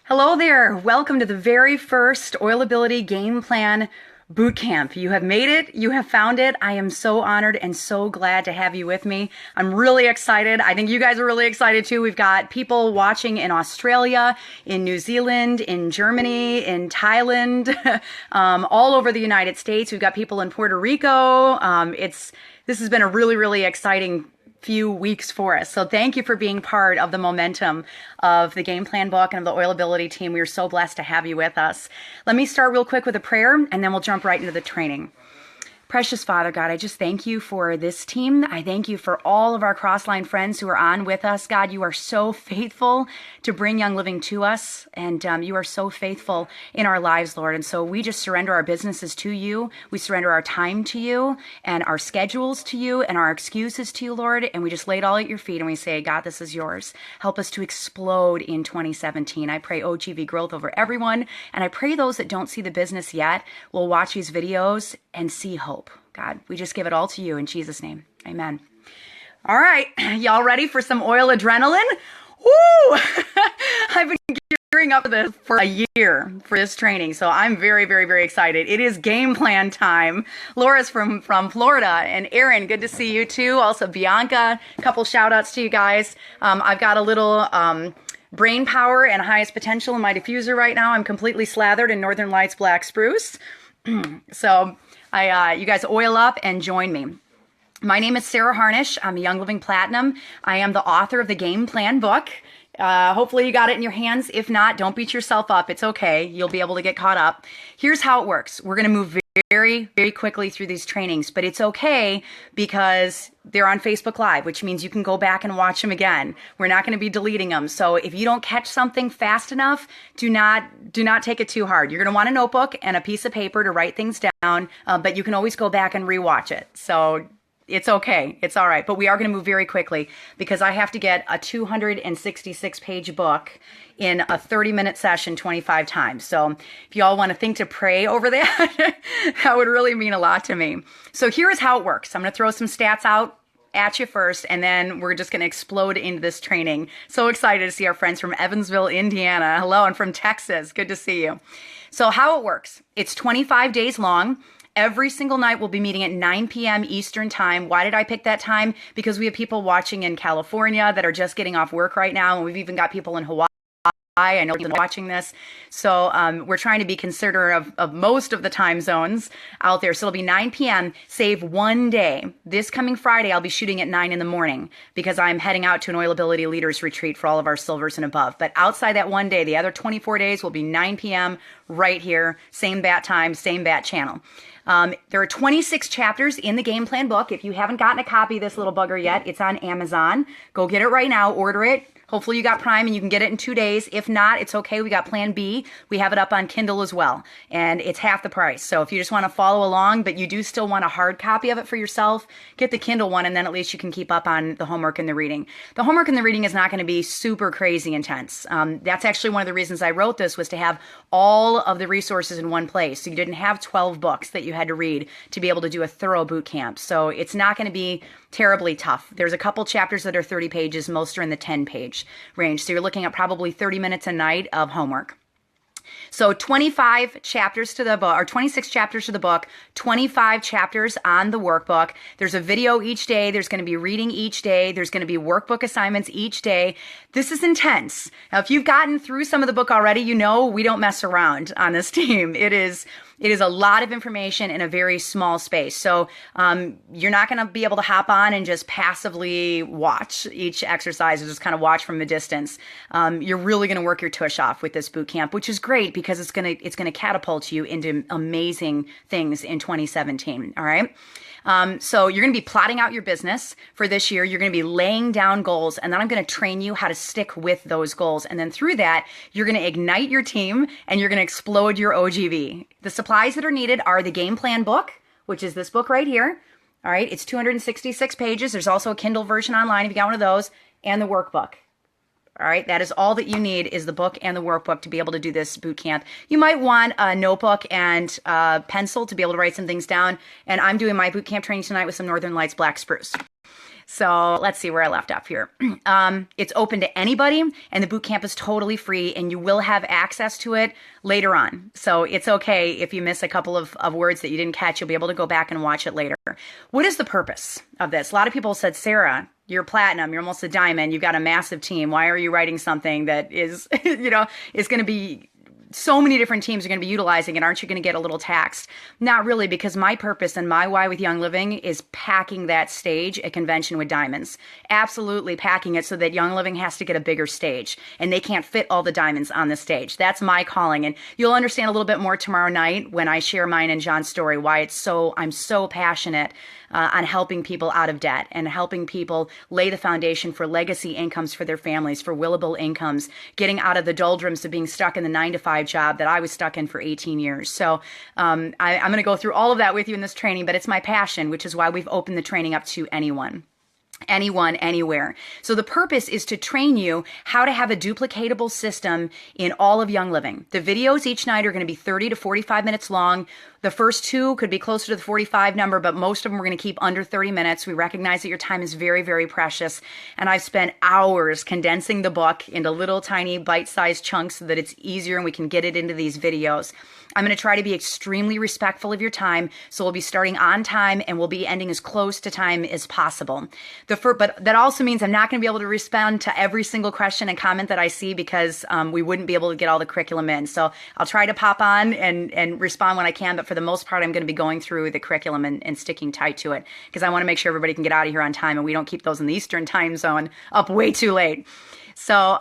Hello there. Welcome to the very first Oilability Game Plan Boot Camp. You have made it. You have found it. I am so honored and so glad to have you with me. I'm really excited. I think you guys are really excited too. We've got people watching in Australia, in New Zealand, in Germany, in Thailand, all over the United States. We've got people in Puerto Rico. This has been a really, really exciting few weeks for us. So thank you for being part of the momentum of the game plan book and of the Oilability team. We are so blessed to have you with us. Let me start real quick with a prayer and then we'll jump right into the training. Precious Father God, I just thank you for this team. I thank you for all of our Crossline friends who are on with us. God, you are so faithful to bring Young Living to us, and you are so faithful in our lives, Lord. And so we just surrender our businesses to you. We surrender our time to you and our schedules to you and our excuses to you, Lord. And we just lay it all at your feet and we say, God, this is yours. Help us to explode in 2017. I pray OGV growth over everyone. And I pray those that don't see the business yet will watch these videos and see hope. God, we just give it all to you in Jesus' name. Amen. All right. Y'all ready for some oil adrenaline? Woo! I've been gearing up for this for a year for this training. So I'm very, very, very excited. It is game plan time. Laura's from Florida, and Aaron, good to see you too. Also Bianca, a couple shout outs to you guys. I've got a little brain power and highest potential in my diffuser right now. I'm completely slathered in Northern Lights Black Spruce. So you guys oil up and join me. My name is Sarah Harnish. I'm a Young Living Platinum. I am the author of the Game Plan book. Hopefully you got it in your hands. If not, don't beat yourself up. It's okay. You'll be able to get caught up. Here's how it works. We're going to move very, very quickly through these trainings, but it's okay because they're on Facebook Live, which means you can go back and watch them again. We're not going to be deleting them. So if you don't catch something fast enough, do not take it too hard. You're going to want a notebook and a piece of paper to write things down, but you can always go back and rewatch it. So it's okay. It's all right. But we are going to move very quickly because I have to get a 266-page book in a 30-minute session 25 times. So if you all want to think to pray over that, that would really mean a lot to me. So here's how it works. I'm going to throw some stats out at you first, and then we're just going to explode into this training. So excited to see our friends from Evansville, Indiana. Hello, and from Texas. Good to see you. So how it works. It's 25 days long. Every single night we'll be meeting at 9 p.m. Eastern time. Why did I pick that time? Because we have people watching in California that are just getting off work right now, and we've even got people in Hawaii. I know people watching this. So we're trying to be considerate of most of the time zones out there. So it'll be 9 p.m. save one day. This coming Friday, I'll be shooting at 9 in the morning because I'm heading out to an Oilability Leaders Retreat for all of our silvers and above. But outside that one day, the other 24 days will be 9 p.m. right here. Same bat time, same bat channel. There are 26 chapters in the game plan book. If you haven't gotten a copy of this little bugger yet, it's on Amazon. Go get it right now. Order it. Hopefully you got Prime and you can get it in 2 days. If not, it's okay. We got Plan B. We have it up on Kindle as well. And it's half the price. So if you just want to follow along, but you do still want a hard copy of it for yourself, get the Kindle one, and then at least you can keep up on the homework and the reading. The homework and the reading is not going to be super crazy intense. That's actually one of the reasons I wrote this, was to have all of the resources in one place. So you didn't have 12 books that you had to read to be able to do a thorough boot camp. So it's not going to be terribly tough. There's a couple chapters that are 30 pages. Most are in the 10-page range. So you're looking at probably 30 minutes a night of homework. So 25 chapters to the book, or 26 chapters to the book, 25 chapters on the workbook. There's a video each day. There's going to be reading each day. There's going to be workbook assignments each day. This is intense. Now, if you've gotten through some of the book already, you know we don't mess around on this team. It is a lot of information in a very small space. So you're not going to be able to hop on and just passively watch each exercise or just kind of watch from a distance. You're really going to work your tush off with this boot camp, which is great because it's going to catapult you into amazing things in 2017. All right. So you're going to be plotting out your business for this year. You're going to be laying down goals, and then I'm going to train you how to stick with those goals. And then through that, you're going to ignite your team and you're going to explode your OGV. The supplies that are needed are the game plan book, which is this book right here. All right. It's 266 pages. There's also a Kindle version online if you got one of those, and the workbook. All right, that is all that you need, is the book and the workbook to be able to do this boot camp. You might want a notebook and a pencil to be able to write some things down. And I'm doing my boot camp training tonight with some Northern Lights Black Spruce. So let's see where I left off here. It's open to anybody, and the boot camp is totally free, and you will have access to it later on. So it's okay if you miss a couple of words that you didn't catch. You'll be able to go back and watch it later. What is the purpose of this? A lot of people said, Sarah, you're platinum, you're almost a diamond, you've got a massive team. Why are you writing something that is, is going to be so many different teams are going to be utilizing it. Aren't you going to get a little taxed? Not really, because my purpose and my why with Young Living is packing that stage at convention with diamonds. Absolutely packing it so that Young Living has to get a bigger stage and they can't fit all the diamonds on the stage. That's my calling. And you'll understand a little bit more tomorrow night when I share mine and John's story, why I'm so passionate on helping people out of debt and helping people lay the foundation for legacy incomes for their families, for willable incomes, getting out of the doldrums of being stuck in the 9-to-5 job that I was stuck in for 18 years. So I'm going to go through all of that with you in this training, but it's my passion, which is why we've opened the training up to anyone, anywhere. So the purpose is to train you how to have a duplicatable system in all of Young Living. The videos each night are going to be 30 to 45 minutes long. The first two could be closer to the 45 number, but most of them we're going to keep under 30 minutes. We recognize that your time is very, very precious. And I've spent hours condensing the book into little tiny bite-sized chunks so that it's easier and we can get it into these videos. I'm going to try to be extremely respectful of your time. So we'll be starting on time and we'll be ending as close to time as possible. But that also means I'm not going to be able to respond to every single question and comment that I see because we wouldn't be able to get all the curriculum in. So I'll try to pop on and respond when I can. But for the most part, I'm going to be going through the curriculum and sticking tight to it because I want to make sure everybody can get out of here on time and we don't keep those in the Eastern time zone up way too late. So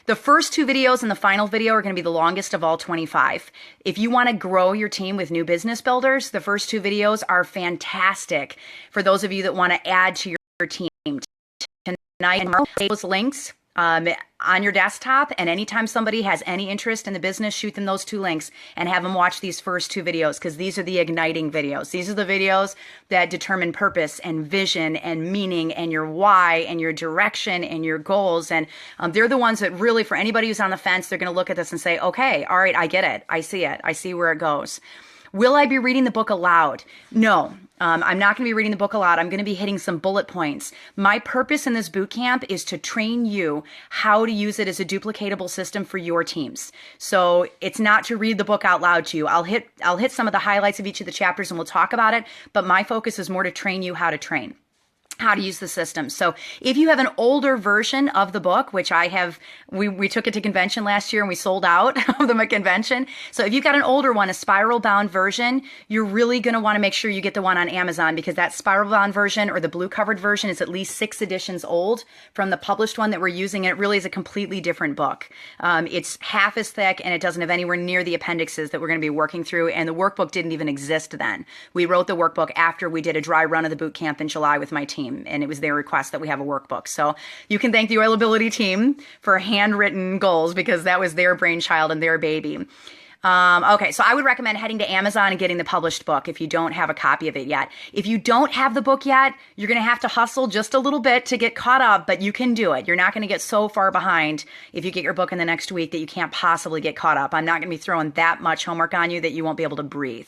the first two videos and the final video are going to be the longest of all 25. If you want to grow your team with new business builders, the first two videos are fantastic for those of you that want to add to your team. Tonight, and tomorrow, those links on your desktop, and anytime somebody has any interest in the business, shoot them those two links and have them watch these first two videos because these are the igniting videos. These are the videos that determine purpose and vision and meaning and your why and your direction and your goals. And they're the ones that really, for anybody who's on the fence, they're going to look at this and say, okay, all right, I get it. I see it. I see where it goes. Will I be reading the book aloud? No. I'm not going to be reading the book aloud. I'm going to be hitting some bullet points. My purpose in this boot camp is to train you how to use it as a duplicatable system for your teams. So it's not to read the book out loud to you. I'll hit some of the highlights of each of the chapters and we'll talk about it, but my focus is more to train you how to train. How to use the system. So if you have an older version of the book, which I have, we took it to convention last year and we sold out of them at convention. So if you've got an older one, a spiral bound version, you're really going to want to make sure you get the one on Amazon because that spiral bound version or the blue covered version is at least 6 editions old from the published one that we're using. It really is a completely different book. It's half as thick and it doesn't have anywhere near the appendixes that we're going to be working through. And the workbook didn't even exist then. We wrote the workbook after we did a dry run of the boot camp in July with my team. And it was their request that we have a workbook. So you can thank the Oilability team for handwritten goals because that was their brainchild and their baby. Okay, so I would recommend heading to Amazon and getting the published book if you don't have a copy of it yet. If you don't have the book yet, you're going to have to hustle just a little bit to get caught up, but you can do it. You're not going to get so far behind if you get your book in the next week that you can't possibly get caught up. I'm not going to be throwing that much homework on you that you won't be able to breathe.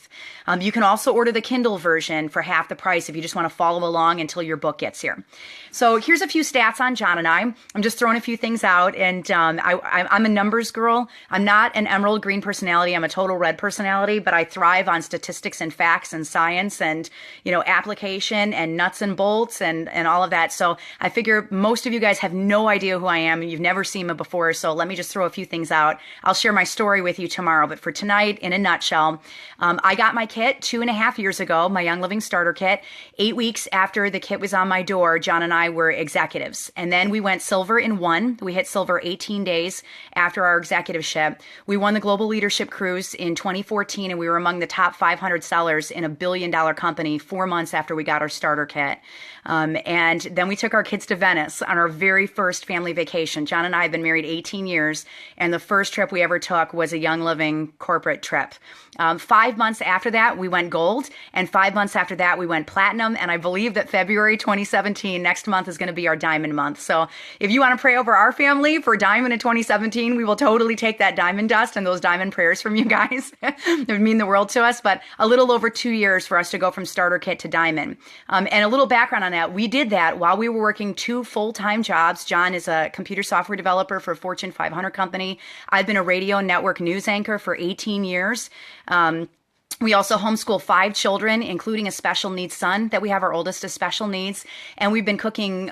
You can also order the Kindle version for half the price if you just want to follow along until your book gets here. So here's a few stats on John and I. I'm just throwing a few things out, and I'm a numbers girl. I'm not an emerald green personality. I'm a total red personality, but I thrive on statistics and facts and science and, application and nuts and bolts and all of that. So I figure most of you guys have no idea who I am. You've never seen me before. So let me just throw a few things out. I'll share my story with you tomorrow. But for tonight, in a nutshell, I got my kit 2.5 years ago, my Young Living Starter Kit. 8 weeks after the kit was on my door, John and I were executives. And then we went silver in 1. We hit silver 18 days after our executiveship. We won the Global Leadership Cruise in 2014, and we were among the top 500 sellers in a billion-dollar company 4 months after we got our starter kit. And then we took our kids to Venice on our very first family vacation. John and I have been married 18 years, and the first trip we ever took was a Young Living corporate trip. 5 months after that, we went gold, and 5 months after that, we went platinum, and I believe that February 2017, next month, is going to be our diamond month. So if you want to pray over our family for diamond in 2017, we will totally take that diamond dust and those diamond prayers from you guys. It would mean the world to us, but a little over 2 years for us to go from starter kit to diamond. And a little background on that. We did that while we were working 2 full-time jobs. John is a computer software developer for a Fortune 500 company. I've been a radio network news anchor for 18 years. We also homeschool 5 children, including a special needs son that we have. Our oldest is special needs. And we've been cooking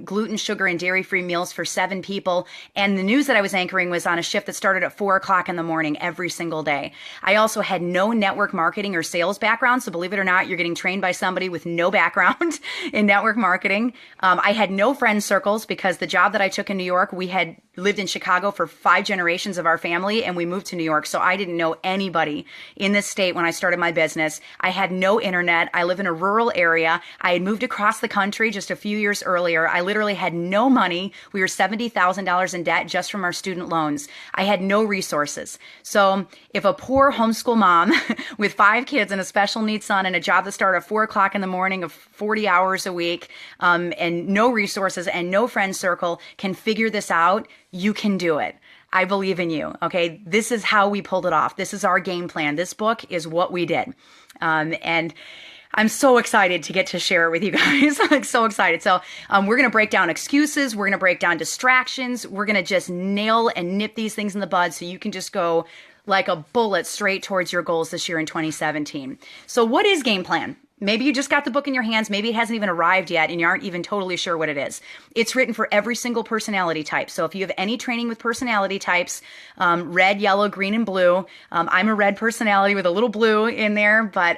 gluten, sugar, and dairy-free meals for 7 people. And the news that I was anchoring was on a shift that started at 4 o'clock in the morning every single day. I also had no network marketing or sales background. So believe it or not, you're getting trained by somebody with no background in network marketing. I had no friend circles because the job that I took in New York, we had lived in Chicago for 5 generations of our family, and we moved to New York. So I didn't know anybody in this state when I started my business. I had no internet. I live in a rural area. I had moved across the country just a few years earlier. I literally had no money. We were $70,000 in debt just from our student loans. I had no resources. So if a poor homeschool mom with 5 kids and a special needs son and a job that started at 4 o'clock in the morning of 40 hours a week, and no resources and no friend circle can figure this out, you can do it. I believe in you. Okay. This is how we pulled it off. This is our game plan. This book is what we did. And I'm so excited to get to share it with you guys. I'm so excited. So we're going to break down excuses. We're going to break down distractions. We're going to just nail and nip these things in the bud so you can just go like a bullet straight towards your goals this year in 2017. So what is game plan? Maybe you just got the book in your hands. Maybe it hasn't even arrived yet and you aren't even totally sure what it is. It's written for every single personality type. So if you have any training with personality types, red, yellow, green, and blue, I'm a red personality with a little blue in there, but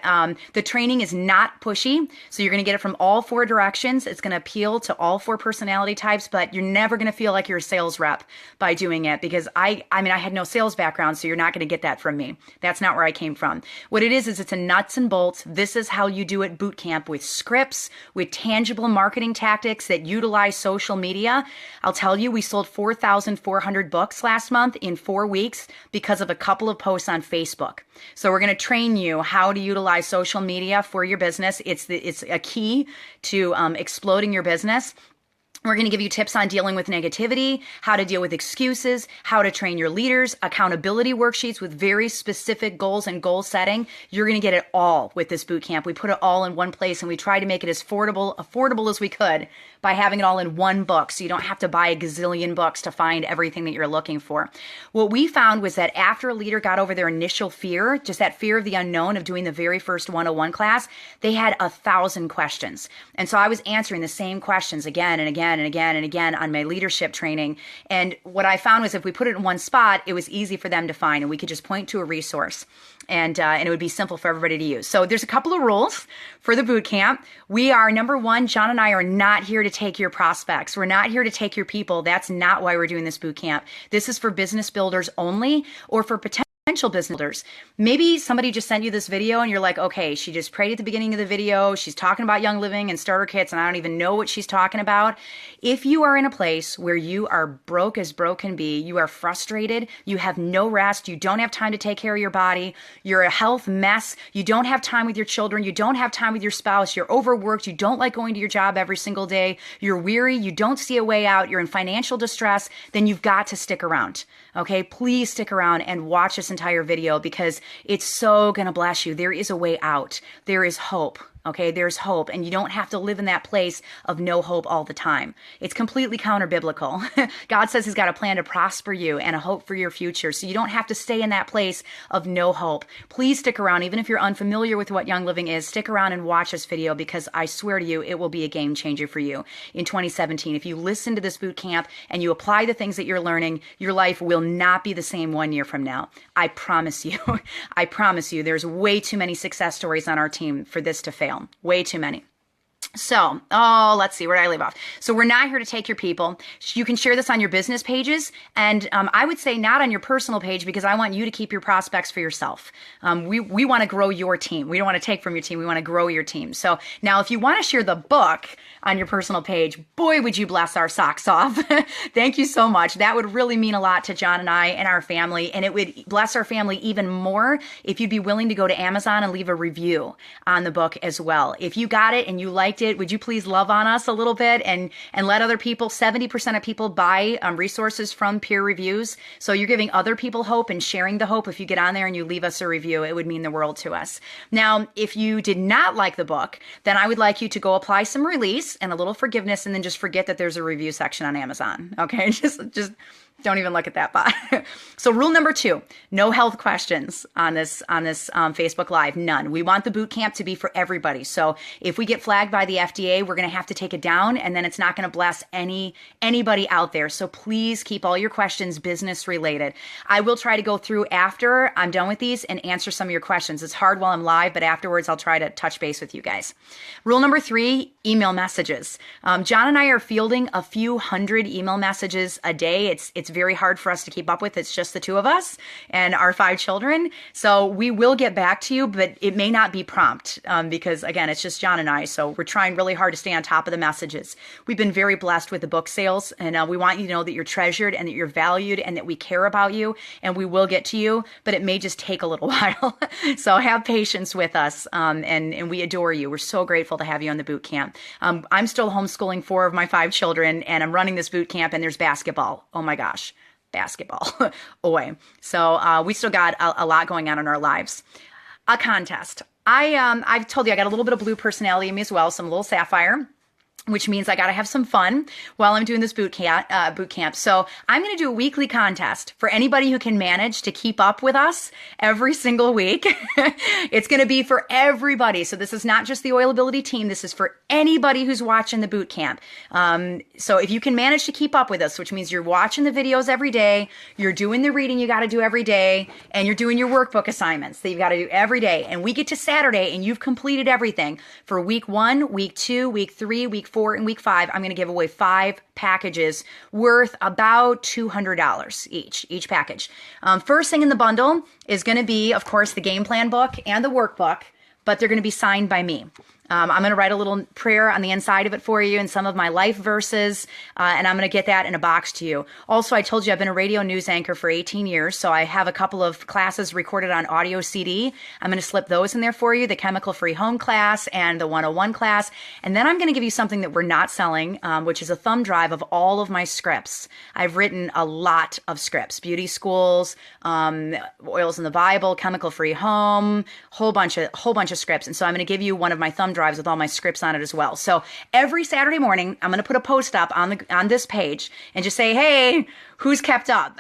the training is not pushy. So you're going to get it from all 4 directions. It's going to appeal to all 4 personality types, but you're never going to feel like you're a sales rep by doing it because I had no sales background, so you're not going to get that from me. That's not where I came from. What it is it's a nuts and bolts. This is how you do it boot camp with scripts, with tangible marketing tactics that utilize social media. I'll tell you, we sold 4,400 books last month in 4 weeks because of a couple of posts on Facebook. So we're going to train you how to utilize social media for your business. It's a key to exploding your business. We're going to give you tips on dealing with negativity, how to deal with excuses, how to train your leaders, accountability worksheets with very specific goals and goal setting. You're going to get it all with this boot camp. We put it all in one place and we try to make it as affordable as we could by having it all in one book. So you don't have to buy a gazillion books to find everything that you're looking for. What we found was that after a leader got over their initial fear, just that fear of the unknown of doing the very first 101 class, they had 1,000 questions. And so I was answering the same questions again and again and again and again on my leadership training. And what I found was if we put it in one spot, it was easy for them to find and we could just point to a resource and it would be simple for everybody to use. So there's a couple of rules for the boot camp. We are, number one, John and I are not here to take your prospects. We're not here to take your people. That's not why we're doing this boot camp. This is for business builders only or for potential business builders. Maybe somebody just sent you this video and you're like, okay, she just prayed at the beginning of the video. She's talking about Young Living and starter kits and I don't even know what she's talking about. If you are in a place where you are broke as broke can be, you are frustrated, you have no rest, you don't have time to take care of your body, you're a health mess, you don't have time with your children, you don't have time with your spouse, you're overworked, you don't like going to your job every single day, you're weary, you don't see a way out, you're in financial distress, then you've got to stick around. Okay, please stick around and watch this entire video because it's so going to bless you. There is a way out. There is hope. Okay, there's hope, and you don't have to live in that place of no hope all the time. It's completely counter-biblical. God says he's got a plan to prosper you and a hope for your future, so you don't have to stay in that place of no hope. Please stick around. Even if you're unfamiliar with what Young Living is, stick around and watch this video because I swear to you, it will be a game changer for you in 2017. If you listen to this boot camp and you apply the things that you're learning, your life will not be the same 1 year from now. I promise you. I promise you, there's way too many success stories on our team for this to fail. Way too many. So, let's see, where did I leave off? So we're not here to take your people. You can share this on your business pages. And I would say not on your personal page because I want you to keep your prospects for yourself. We want to grow your team. We don't want to take from your team. We want to grow your team. So now if you want to share the book on your personal page, boy, would you bless our socks off. Thank you so much. That would really mean a lot to John and I and our family. And it would bless our family even more if you'd be willing to go to Amazon and leave a review on the book as well. If you got it and you liked liked it, would you please love on us a little bit and let other people, 70% of people buy resources from peer reviews. So you're giving other people hope and sharing the hope. If you get on there and you leave us a review, it would mean the world to us. Now, if you did not like the book, then I would like you to go apply some release and a little forgiveness and then just forget that there's a review section on Amazon. Okay, just don't even look at that bot. So rule number 2, no health questions on this Facebook Live. None. We want the boot camp to be for everybody. So if we get flagged by the FDA, we're going to have to take it down, and then it's not going to bless anybody out there. So please keep all your questions business related. I will try to go through after I'm done with these and answer some of your questions. It's hard while I'm live, but afterwards I'll try to touch base with you guys. Rule number 3, email messages. John and I are fielding a few hundred email messages a day. It's very hard for us to keep up with. It's just the 2 of us and our 5 children. So we will get back to you, but it may not be prompt because, again, it's just John and I. So we're trying really hard to stay on top of the messages. We've been very blessed with the book sales, and we want you to know that you're treasured and that you're valued and that we care about you, and we will get to you, but it may just take a little while. So have patience with us, and we adore you. We're so grateful to have you on the boot camp. I'm still homeschooling 4 of my 5 children, and I'm running this boot camp, and there's basketball. Oh my gosh. Basketball. Away. So we still got a lot going on in our lives. A contest. I've told you I got a little bit of blue personality in me as well, some little sapphire, which means I got to have some fun while I'm doing this boot camp. So I'm going to do a weekly contest for anybody who can manage to keep up with us every single week. It's going to be for everybody. So this is not just the Oil Ability team. This is for anybody who's watching the boot camp. So if you can manage to keep up with us, which means you're watching the videos every day, you're doing the reading you got to do every day, and you're doing your workbook assignments that you've got to do every day. And we get to Saturday and you've completed everything for week 1, week 2, week 3, week 4, and week 5, I'm going to give away 5 packages worth about $200 each package. First thing in the bundle is going to be, of course, the game plan book and the workbook, but they're going to be signed by me. I'm going to write a little prayer on the inside of it for you and some of my life verses, and I'm going to get that in a box to you. Also, I told you I've been a radio news anchor for 18 years, so I have a couple of classes recorded on audio CD. I'm going to slip those in there for you, the chemical-free home class and the 101 class. And then I'm going to give you something that we're not selling, which is a thumb drive of all of my scripts. I've written a lot of scripts, beauty schools, oils in the Bible, chemical-free home, whole bunch of scripts. And so I'm going to give you one of my thumb drives with all my scripts on it as well. So every Saturday morning, I'm going to put a post up on this page and just say, hey, who's kept up?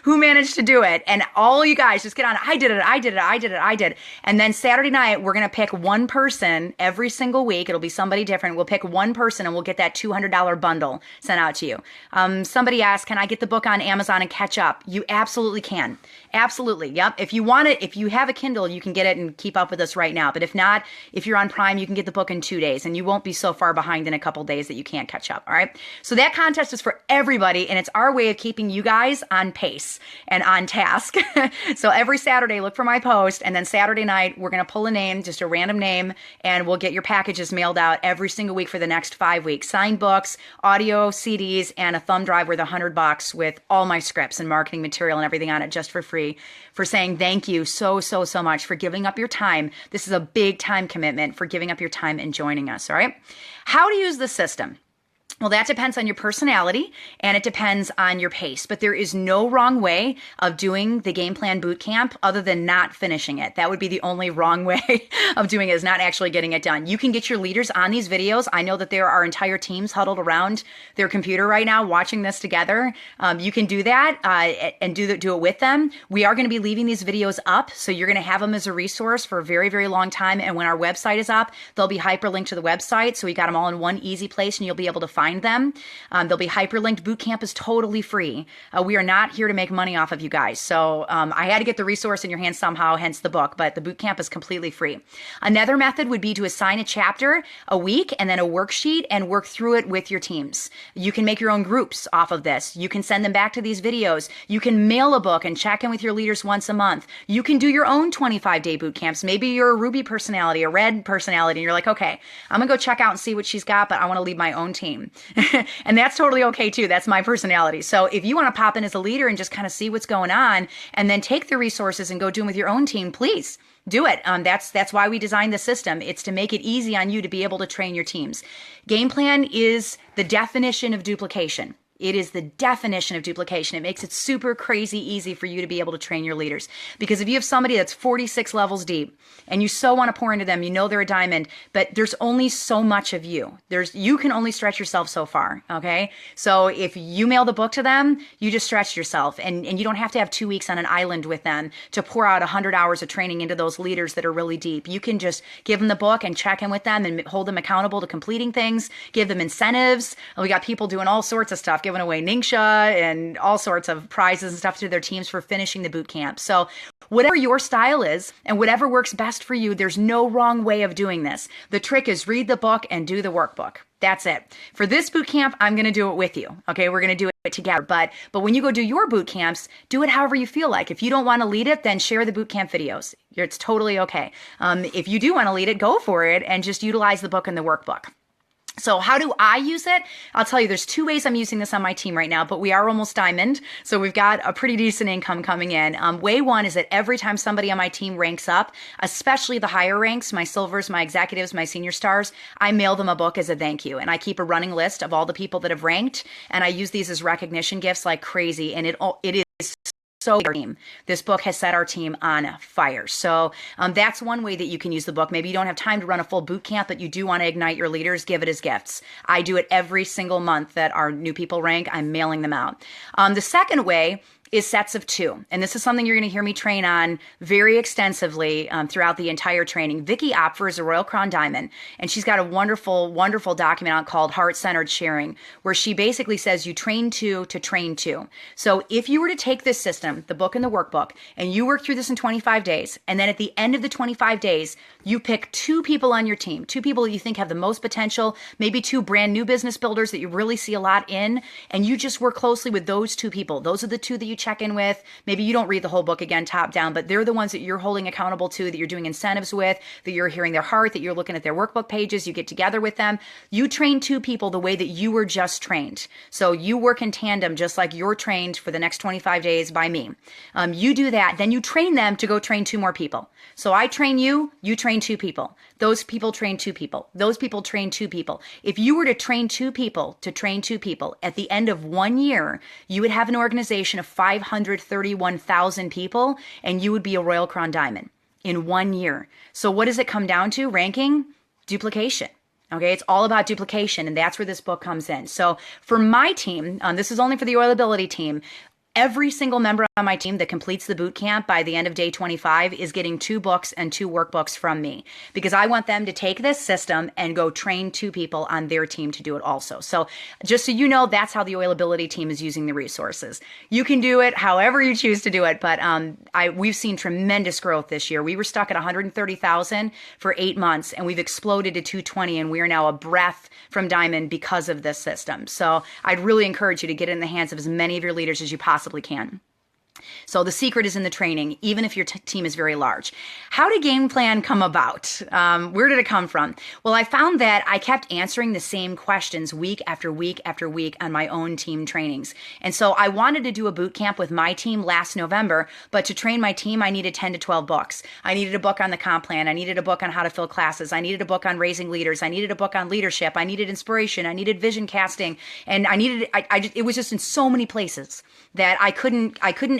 Who managed to do it? And all you guys just get on. I did it. And then Saturday night, we're going to pick one person every single week. It'll be somebody different. We'll pick one person and we'll get that $200 bundle sent out to you. Somebody asked, can I get the book on Amazon and catch up? You absolutely can. Absolutely. Yep. If you want it, if you have a Kindle, you can get it and keep up with us right now. But if not, if you're on Prime, you can get the book in 2 days and you won't be so far behind in a couple days that you can't catch up. All right. So that contest is for everybody, and it's our way of keeping you guys on pace and on task. So every Saturday, look for my post, and then Saturday night, we're going to pull a name, just a random name, and we'll get your packages mailed out every single week for the next 5 weeks. Signed books, audio CDs, and a thumb drive worth $100 with all my scripts and marketing material and everything on it just for free, for saying thank you so much for giving up your time. This is a big time commitment, for giving up your time and joining us. All right. How to use the system. Well, that depends on your personality and it depends on your pace, but there is no wrong way of doing the game plan boot camp other than not finishing it. That would be the only wrong way of doing it, is not actually getting it done. You can get your leaders on these videos. I know that there are entire teams huddled around their computer right now watching this together. You can do that and do it with them. We are going to be leaving these videos up, so you're going to have them as a resource for a very, very long time. And when our website is up, they'll be hyperlinked to the website, so we got them all in one easy place and you'll be able to find them. They'll be hyperlinked. Bootcamp is totally free. We are not here to make money off of you guys. So I had to get the resource in your hands somehow, hence the book, but the bootcamp is completely free. Another method would be to assign a chapter a week and then a worksheet and work through it with your teams. You can make your own groups off of this. You can send them back to these videos. You can mail a book and check in with your leaders once a month. You can do your own 25-day boot camps. Maybe you're a Ruby personality, a Red personality, and you're like, okay, I'm gonna go check out and see what she's got, but I want to lead my own team. And that's totally okay too. That's my personality. So if you want to pop in as a leader and just kind of see what's going on and then take the resources and go do them with your own team, please do it. That's why we designed the system. It's to make it easy on you to be able to train your teams. Game plan is the definition of duplication. It is the definition of duplication. It makes it super crazy easy for you to be able to train your leaders. Because if you have somebody that's 46 levels deep and you so want to pour into them, you know they're a diamond, but there's only so much of you. You can only stretch yourself so far, okay? So if you mail the book to them, you just stretched yourself, and you don't have to have 2 weeks on an island with them to pour out 100 hours of training into those leaders that are really deep. You can just give them the book and check in with them and hold them accountable to completing things, give them incentives. We got people doing all sorts of stuff, giving away Ningxia and all sorts of prizes and stuff to their teams for finishing the boot camp. So whatever your style is and whatever works best for you, there's no wrong way of doing this. The trick is read the book and do the workbook. That's it. For this boot camp, I'm going to do it with you. Okay, we're going to do it together. But when you go do your boot camps, do it however you feel like. If you don't want to lead it, then share the boot camp videos. It's totally okay. If you do want to lead it, go for it and just utilize the book and the workbook. So how do I use it? I'll tell you, there's 2 ways I'm using this on my team right now, but we are almost diamond. So we've got a pretty decent income coming in. Way one is that every time somebody on my team ranks up, especially the higher ranks, my silvers, my executives, my senior stars, I mail them a book as a thank you. And I keep a running list of all the people that have ranked. And I use these as recognition gifts like crazy. And it is so our team. This book has set our team on fire. So that's one way that you can use the book. Maybe you don't have time to run a full boot camp, but you do want to ignite your leaders, give it as gifts. I do it every single month that our new people rank. I'm mailing them out. The second way is sets of 2. And this is something you're going to hear me train on very extensively throughout the entire training. Vicki Opfer is a Royal Crown Diamond, and she's got a wonderful, wonderful document out called Heart-Centered Sharing, where she basically says you train 2 to train 2. So if you were to take this system, the book and the workbook, and you work through this in 25 days, and then at the end of the 25 days, you pick 2 people on your team, 2 people that you think have the most potential, maybe 2 brand new business builders that you really see a lot in, and you just work closely with those 2 people. Those are the 2 that you check in with. Maybe you don't read the whole book again top down, but they're the ones that you're holding accountable to, that you're doing incentives with, that you're hearing their heart, that you're looking at their workbook pages, you get together with them. You train 2 people the way that you were just trained. So you work in tandem just like you're trained for the next 25 days by me. You do that, then you train them to go train 2 more people. So I train you, you train 2 people. Those people train 2 people. Those people train 2 people. If you were to train 2 people to train 2 people, at the end of 1 year, you would have an organization of 531,000 people, and you would be a Royal Crown Diamond in 1 year. So what does it come down to? Ranking? Duplication. Okay, it's all about duplication, and that's where this book comes in. So for my team, this is only for the Oilability team, every single member on my team that completes the boot camp by the end of day 25 is getting 2 books and 2 workbooks from me, because I want them to take this system and go train 2 people on their team to do it also. So just so you know, that's how the Oilability team is using the resources. You can do it however you choose to do it, but we've seen tremendous growth this year. We were stuck at 130,000 for 8 months, and we've exploded to 220, and we are now a breath from diamond because of this system. So I'd really encourage you to get it in the hands of as many of your leaders as you possibly can. So the secret is in the training, even if your team is very large. How did game plan come about? Where did it come from? Well, I found that I kept answering the same questions week after week after week on my own team trainings. And so I wanted to do a boot camp with my team last November, but to train my team, I needed 10 to 12 books. I needed a book on the comp plan. I needed a book on how to fill classes. I needed a book on raising leaders. I needed a book on leadership. I needed inspiration. I needed vision casting. And it was just in so many places that I couldn't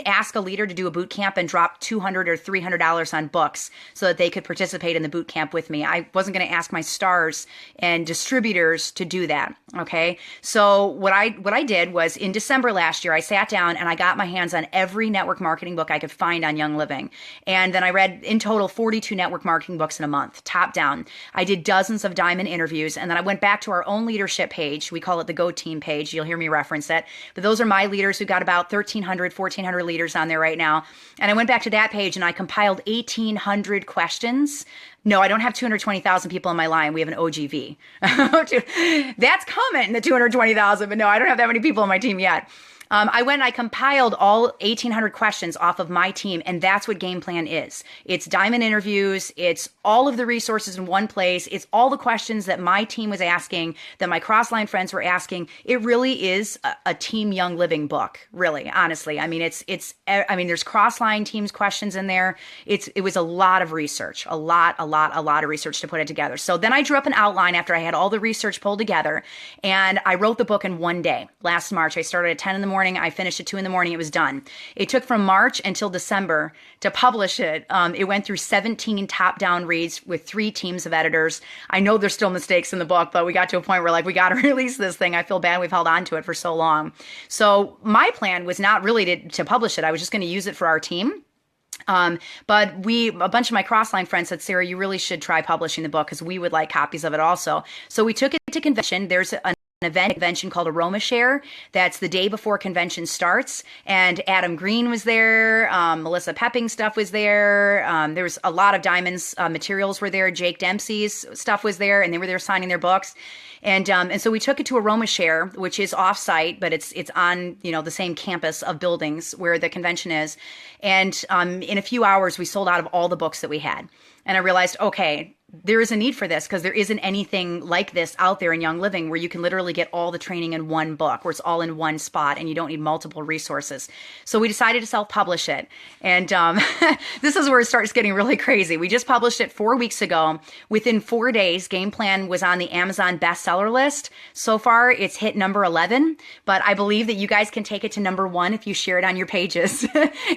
ask a leader to do a boot camp and drop $200 or $300 on books so that they could participate in the boot camp with me. I wasn't going to ask my stars and distributors to do that. Okay. So what I did was in December last year, I sat down and I got my hands on every network marketing book I could find on Young Living. And then I read in total 42 network marketing books in a month, top down. I did dozens of diamond interviews. And then I went back to our own leadership page. We call it the Go Team page. You'll hear me reference it. But those are my leaders who got about 1,300, 1,400 leaders on there right now. And I went back to that page and I compiled 1,800 questions. No, I don't have 220,000 people on my line. We have an OGV. That's coming, the 220,000, but no, I don't have that many people on my team yet. I went and I compiled all 1,800 questions off of my team, and that's what Game Plan is. It's diamond interviews. It's all of the resources in one place. It's all the questions that my team was asking, that my Crossline friends were asking. It really is a team Young Living book, really, honestly. I mean, there's Crossline teams questions in there. It was a lot of research, a lot of research to put it together. So then I drew up an outline after I had all the research pulled together, and I wrote the book in one day. Last March, I started at 10 in the morning. I finished at 2 in the morning. It was done. It took from March until December to publish it. It went through 17 top-down reads with 3 teams of editors. I know there's still mistakes in the book, but we got to a point where we got to release this thing. I feel bad we've held on to it for so long. So my plan was not really to publish it. I was just going to use it for our team. But a bunch of my Crossline friends said, Sarah, you really should try publishing the book because we would like copies of it also. So we took it to convention. There's an convention called Aroma Share. That's the day before convention starts. And Adam Green was there. Melissa Pepping stuff was there. There was a lot of Diamonds materials were there. Jake Dempsey's stuff was there, and they were there signing their books. And so we took it to Aroma Share, which is off-site, but it's on, the same campus of buildings where the convention is. And in a few hours, we sold out of all the books that we had. And I realized, okay, there is a need for this because there isn't anything like this out there in Young Living where you can literally get all the training in one book, where it's all in one spot and you don't need multiple resources. So we decided to self-publish it. And this is where it starts getting really crazy. We just published it 4 weeks ago. Within 4 days, Game Plan was on the Amazon bestseller list. So far, it's hit number 11, but I believe that you guys can take it to number 1 if you share it on your pages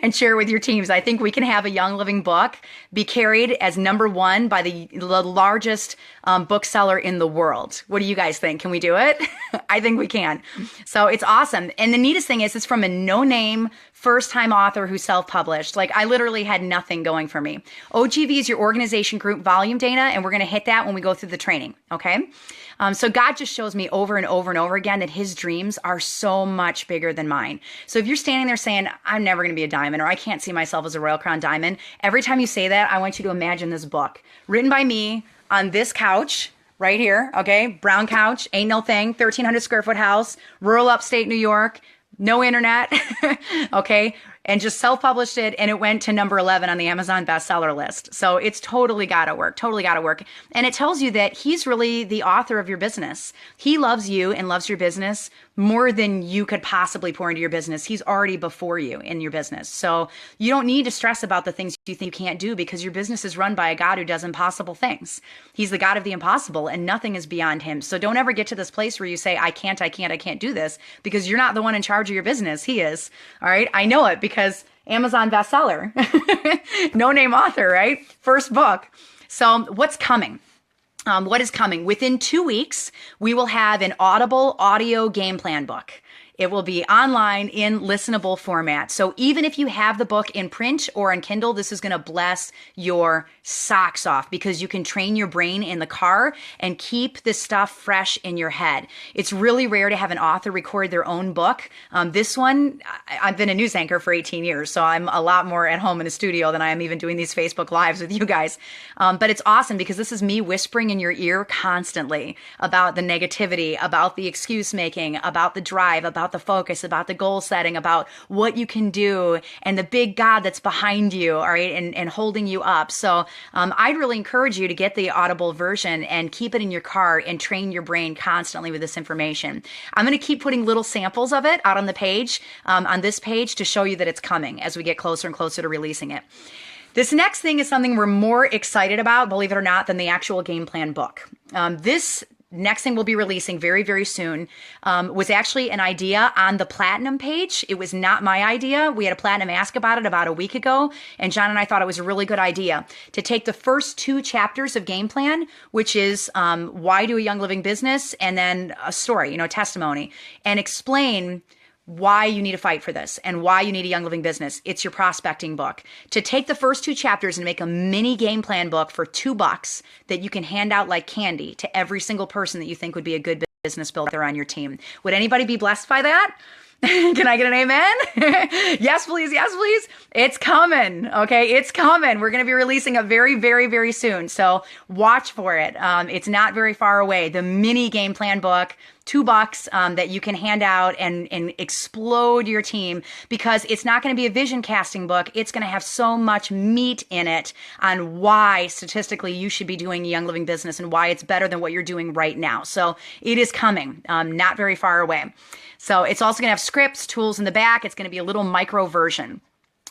and share it with your teams. I think we can have a Young Living book be carried as number 1 by the largest bookseller in the world. What do you guys think? Can we do it? I think we can. So it's awesome. And the neatest thing is it's from a no-name first-time author who self-published. I literally had nothing going for me. OGV is your organization group volume, Dana, and we're going to hit that when we go through the training, okay? So God just shows me over and over and over again that his dreams are so much bigger than mine. So if you're standing there saying, I'm never going to be a diamond, or I can't see myself as a Royal Crown diamond, every time you say that, I want you to imagine this book written by me on this couch right here, okay? Brown couch, ain't no thing, 1,300 square foot house, rural upstate New York, no internet, okay? And just self-published it, and it went to number 11 on the Amazon bestseller list. So it's totally got to work. And it tells you that he's really the author of your business. He loves you and loves your business more than you could possibly pour into your business. He's already before you in your business. So you don't need to stress about the things you think you can't do because your business is run by a God who does impossible things. He's the God of the impossible, and nothing is beyond him. So don't ever get to this place where you say, I can't do this, because you're not the one in charge of your business. He is. All right. I know it because Amazon bestseller, no name author, right? First book. So what's coming? What is coming? Within 2 weeks, we will have an Audible audio game plan book. It will be online in listenable format. So even if you have the book in print or in Kindle, this is going to bless your socks off because you can train your brain in the car and keep this stuff fresh in your head. It's really rare to have an author record their own book. This one, I've been a news anchor for 18 years, so I'm a lot more at home in the studio than I am even doing these Facebook Lives with you guys. But it's awesome because this is me whispering in your ear constantly about the negativity, about the excuse making, about the drive, about the focus, about the goal setting, about what you can do and the big God that's behind you, all right, and holding you up. So I'd really encourage you to get the Audible version and keep it in your car and train your brain constantly with this information. I'm going to keep putting little samples of it out on the page, on this page, to show you that it's coming as we get closer and closer to releasing it. This next thing is something we're more excited about, believe it or not, than the actual game plan book. This next thing we'll be releasing very, very soon was actually an idea on the Platinum page. It was not my idea. We had a Platinum ask about it about a week ago, and John and I thought it was a really good idea to take the first 2 chapters of Game Plan, which is why do a Young Living business, and then a story, testimony, and explain why you need to fight for this and why you need a Young Living business. It's your prospecting book. To take the first 2 chapters and make a mini game plan book for $2 that you can hand out like candy to every single person that you think would be a good business builder on your team. Would anybody be blessed by that? Can I get an amen? Yes, please. Yes, please. It's coming. Okay. It's coming. We're going to be releasing it very, very, very soon. So watch for it. It's not very far away. The mini game plan book $2 that you can hand out and explode your team, because it's not going to be a vision casting book. It's going to have so much meat in it on why statistically you should be doing Young Living Business and why it's better than what you're doing right now. So it is coming, not very far away. So it's also going to have scripts, tools in the back. It's going to be a little micro version.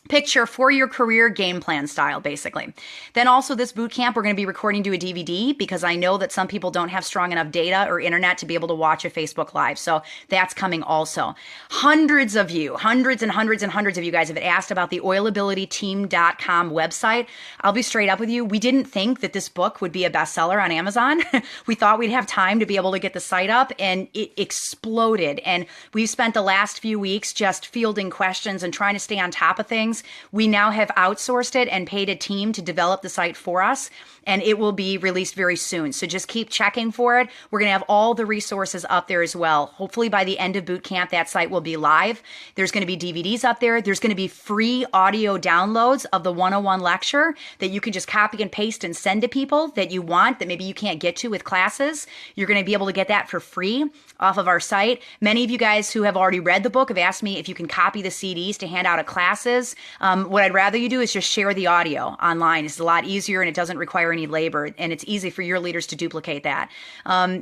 Picture for your career game plan style, basically. Then also this boot camp, we're going to be recording to a DVD because I know that some people don't have strong enough data or internet to be able to watch a Facebook Live. So that's coming also. Hundreds of you, hundreds and hundreds and hundreds of you guys have asked about the oilabilityteam.com website. I'll be straight up with you. We didn't think that this book would be a bestseller on Amazon. We thought we'd have time to be able to get the site up, and it exploded. And we've spent the last few weeks just fielding questions and trying to stay on top of things. We now have outsourced it and paid a team to develop the site for us, and it will be released very soon. So just keep checking for it. We're going to have all the resources up there as well. Hopefully by the end of boot camp, that site will be live. There's going to be DVDs up there. There's going to be free audio downloads of the 101 lecture that you can just copy and paste and send to people that you want, that maybe you can't get to with classes. You're going to be able to get that for free off of our site. Many of you guys who have already read the book have asked me if you can copy the CDs to hand out at classes. What I'd rather you do is just share the audio online. It's a lot easier and it doesn't require any labor, and it's easy for your leaders to duplicate that.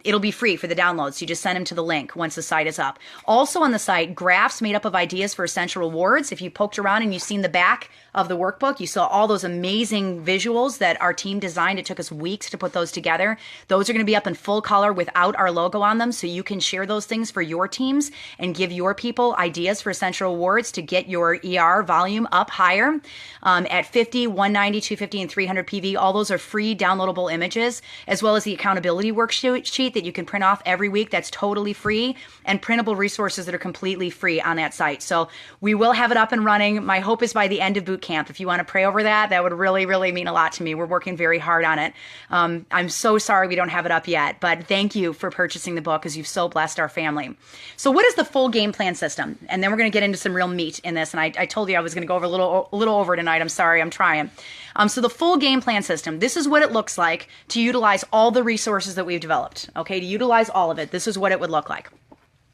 It'll be free for the downloads. You just send them to the link once the site is up. Also on the site, graphs made up of ideas for essential rewards. If you poked around and you've seen the back of the workbook, you saw all those amazing visuals that our team designed. It took us weeks to put those together. Those are going to be up in full color without our logo on them, so you can share those things for your teams and give your people ideas for essential rewards to get your ER volume up higher at 50, 190, 250, and 300 PV. All those are free downloadable images, as well as the accountability worksheet that you can print off every week. That's totally free, and printable resources that are completely free on that site. So we will have it up and running. My hope is by the end of boot camp. If you want to pray over that, that would really, really mean a lot to me. We're working very hard on it. I'm so sorry we don't have it up yet, but thank you for purchasing the book because you've so blessed our family. So what is the full game plan system? And then we're going to get into some real meat in this. And I told you I was going to go over a little over tonight. I'm sorry. I'm trying. So the full game plan system, this is what it looks like to utilize all the resources that we've developed. Okay, to utilize all of it, this is what it would look like.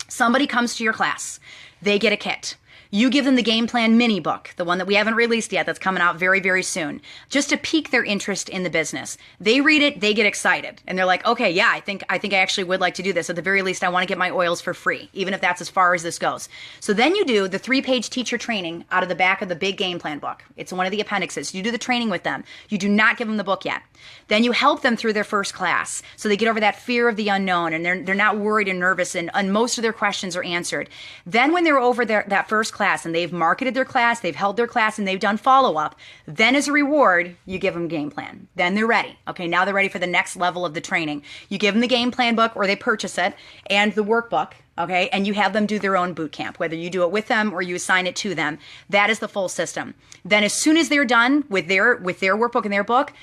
Somebody comes to your class. They get a kit. You give them the game plan mini book, the one that we haven't released yet, that's coming out very, very soon, just to pique their interest in the business. They read it, they get excited, and they're like, okay, yeah, I think I actually would like to do this. At the very least, I want to get my oils for free, even if that's as far as this goes. So then you do the 3-page teacher training out of the back of the big game plan book. It's one of the appendixes. You do the training with them. You do not give them the book yet. Then you help them through their first class, so they get over that fear of the unknown, and they're not worried and nervous, and most of their questions are answered. Then when they're over that first class and they've marketed their class, they've held their class, and they've done follow-up, then as a reward, you give them game plan. Then they're ready. Okay, now they're ready for the next level of the training. You give them the game plan book, or they purchase it, and the workbook, okay, and you have them do their own boot camp, whether you do it with them or you assign it to them. That is the full system. Then as soon as they're done with their workbook and their book,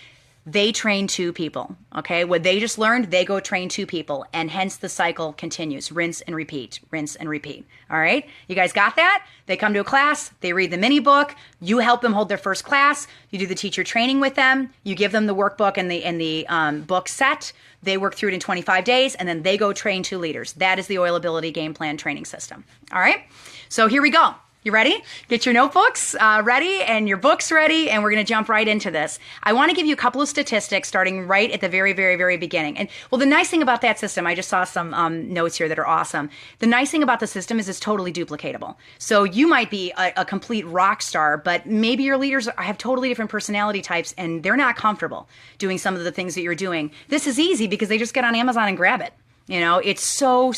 they train 2 people, okay? What they just learned, they go train 2 people, and hence the cycle continues. Rinse and repeat, all right? You guys got that? They come to a class, they read the mini book, you help them hold their first class, you do the teacher training with them, you give them the workbook and the book set, they work through it in 25 days, and then they go train 2 leaders. That is the Oilability Game Plan training system, all right? So here we go. You ready? Get your notebooks ready and your books ready, and we're going to jump right into this. I want to give you a couple of statistics starting right at the very, very, very beginning. And well, the nice thing about that system, I just saw some notes here that are awesome. The nice thing about the system is it's totally duplicatable. So you might be a complete rock star, but maybe your leaders have totally different personality types and they're not comfortable doing some of the things that you're doing. This is easy because they just get on Amazon and grab it. You know, it's so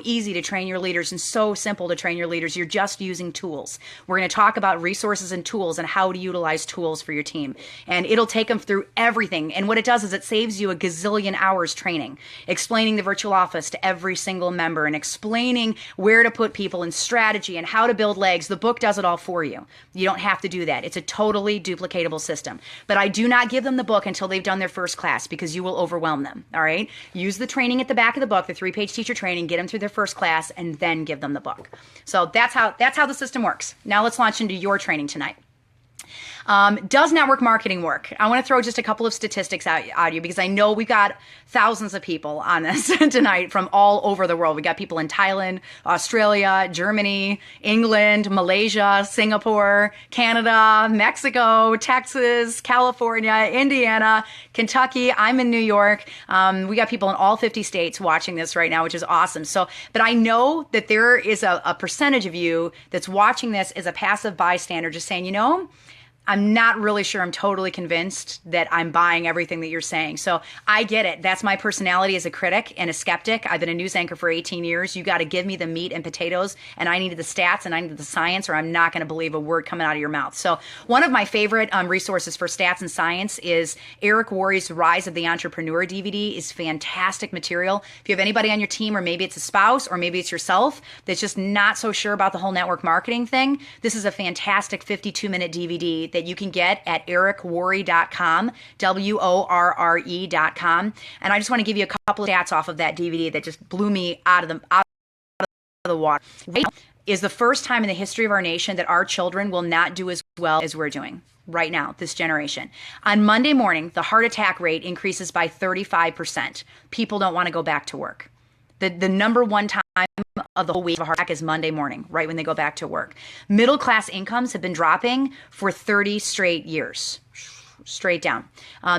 easy to train your leaders and so simple to train your leaders. You're just using tools. We're going to talk about resources and tools and how to utilize tools for your team. And it'll take them through everything. And what it does is it saves you a gazillion hours training, explaining the virtual office to every single member and explaining where to put people and strategy and how to build legs. The book does it all for you. You don't have to do that. It's a totally duplicatable system. But I do not give them the book until they've done their first class because you will overwhelm them. All right? Use the training at the back of the book, the 3-page teacher training, get them through their first class, and then give them the book. So that's how the system works. Now let's launch into your training tonight. Does network marketing work? I want to throw just a couple of statistics at you because I know we've got thousands of people on this tonight from all over the world. We got people in Thailand, Australia, Germany, England, Malaysia, Singapore, Canada, Mexico, Texas, California, Indiana, Kentucky. I'm in New York. We got people in all 50 states watching this right now, which is awesome. So, but I know that there is a percentage of you that's watching this as a passive bystander, just saying, I'm not really sure I'm totally convinced that I'm buying everything that you're saying. So I get it. That's my personality as a critic and a skeptic. I've been a news anchor for 18 years. You got to give me the meat and potatoes, and I needed the stats and I needed the science, or I'm not going to believe a word coming out of your mouth. So one of my favorite resources for stats and science is Eric Worre's Rise of the Entrepreneur DVD. Is fantastic material. If you have anybody on your team, or maybe it's a spouse, or maybe it's yourself, that's just not so sure about the whole network marketing thing, this is a fantastic 52-minute DVD that you can get at ericworre.com, WORRE.com. And I just want to give you a couple of stats off of that DVD that just blew me out of the water. Is the first time in the history of our nation that our children will not do as well as we're doing right now, this generation. On Monday morning, the heart attack rate increases by 35%. People don't want to go back to work. The number one time of the whole week of a heart attack is Monday morning, right when they go back to work. Middle class incomes have been dropping for 30 straight years. Straight down.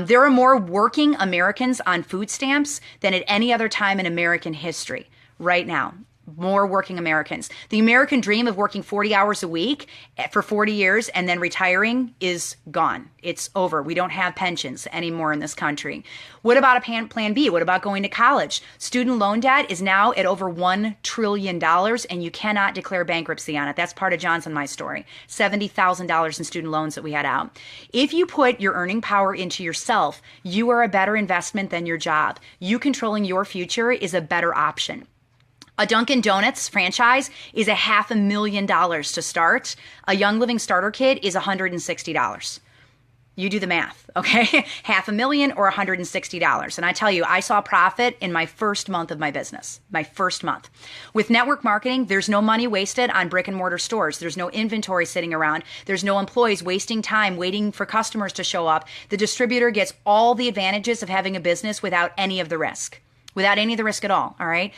There are more working Americans on food stamps than at any other time in American history right now. More working Americans. The American dream of working 40 hours a week for 40 years and then retiring is gone. It's over. We don't have pensions anymore in this country. What about a plan B? What about going to college? Student loan debt is now at over $1 trillion, and you cannot declare bankruptcy on it. That's part of John's and my story. $70,000 in student loans that we had out. If you put your earning power into yourself, you are a better investment than your job. You controlling your future is a better option. A Dunkin' Donuts franchise is $500,000 to start. A Young Living starter kit is $160. You do the math, okay? $500,000 or $160. And I tell you, I saw profit in my first month of my business, my first month. With network marketing, there's no money wasted on brick and mortar stores. There's no inventory sitting around. There's no employees wasting time waiting for customers to show up. The distributor gets all the advantages of having a business without any of the risk. Without any of the risk at all, all right?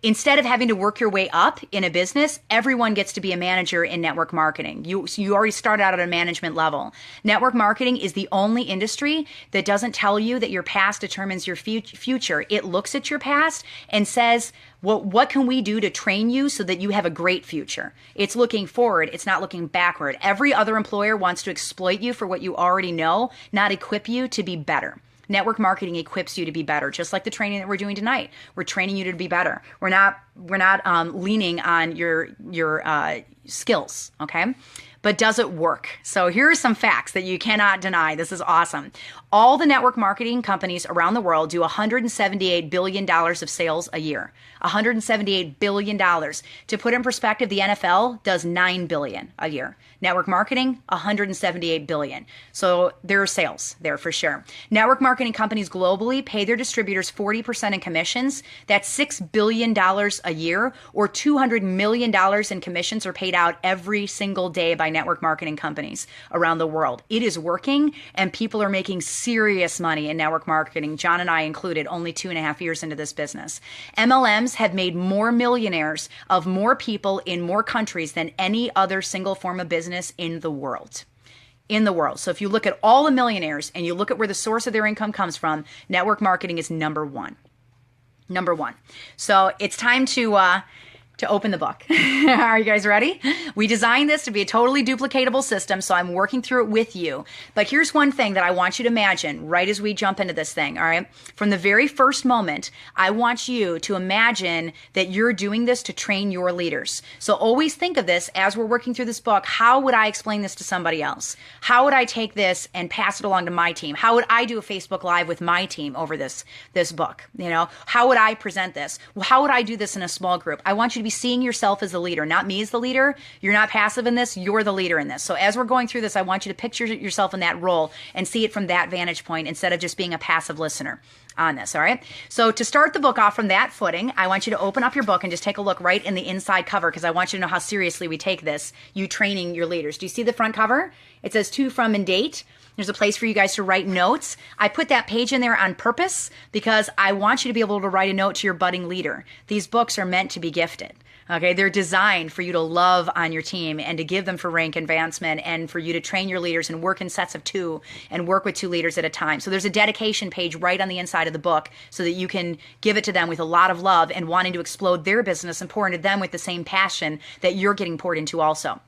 Instead of having to work your way up in a business, everyone gets to be a manager in network marketing. You already start out at a management level. Network marketing is the only industry that doesn't tell you that your past determines your future. It looks at your past and says, well, what can we do to train you so that you have a great future? It's looking forward. It's not looking backward. Every other employer wants to exploit you for what you already know, not equip you to be better. Network marketing equips you to be better, just like the training that we're doing tonight. We're training you to be better. We're not leaning on your skills, okay? But does it work? So here are some facts that you cannot deny. This is awesome. All the network marketing companies around the world do $178 billion of sales a year. $178 billion. To put in perspective, the NFL does $9 billion a year. Network marketing, $178 billion. So there are sales there for sure. Network marketing companies globally pay their distributors 40% in commissions. That's $6 billion a year, or $200 million in commissions are paid out every single day by network marketing companies around the world. It is working, and people are making serious money in network marketing, John and I included, only 2.5 years into this business. MLMs have made more millionaires of more people in more countries than any other single form of business in the world. So if you look at all the millionaires and you look at where the source of their income comes from, network marketing is number one. So it's time to open the book. Are you guys ready? We designed this to be a totally duplicatable system, so I'm working through it with you. But here's one thing that I want you to imagine right as we jump into this thing, all right? From the very first moment, I want you to imagine that you're doing this to train your leaders. So always think of this as we're working through this book. How would I explain this to somebody else? How would I take this and pass it along to my team? How would I do a Facebook Live with my team over this book? You know, how would I present this? How would I do this in a small group? I want you to be seeing yourself as a leader, not me as the leader. You're not passive in this. You're the leader in this. So as we're going through this, I want you to picture yourself in that role and see it from that vantage point instead of just being a passive listener on this. All right. So to start the book off from that footing, I want you to open up your book and just take a look right in the inside cover, because I want you to know how seriously we take this, you training your leaders. Do you see the front cover? It says to, from, and date. There's a place for you guys to write notes. I put that page in there on purpose because I want you to be able to write a note to your budding leader. These books are meant to be gifted. Okay, they're designed for you to love on your team and to give them for rank advancement and for you to train your leaders and work in sets of 2 and work with 2 leaders at a time. So there's a dedication page right on the inside of the book so that you can give it to them with a lot of love and wanting to explode their business and pour into them with the same passion that you're getting poured into also.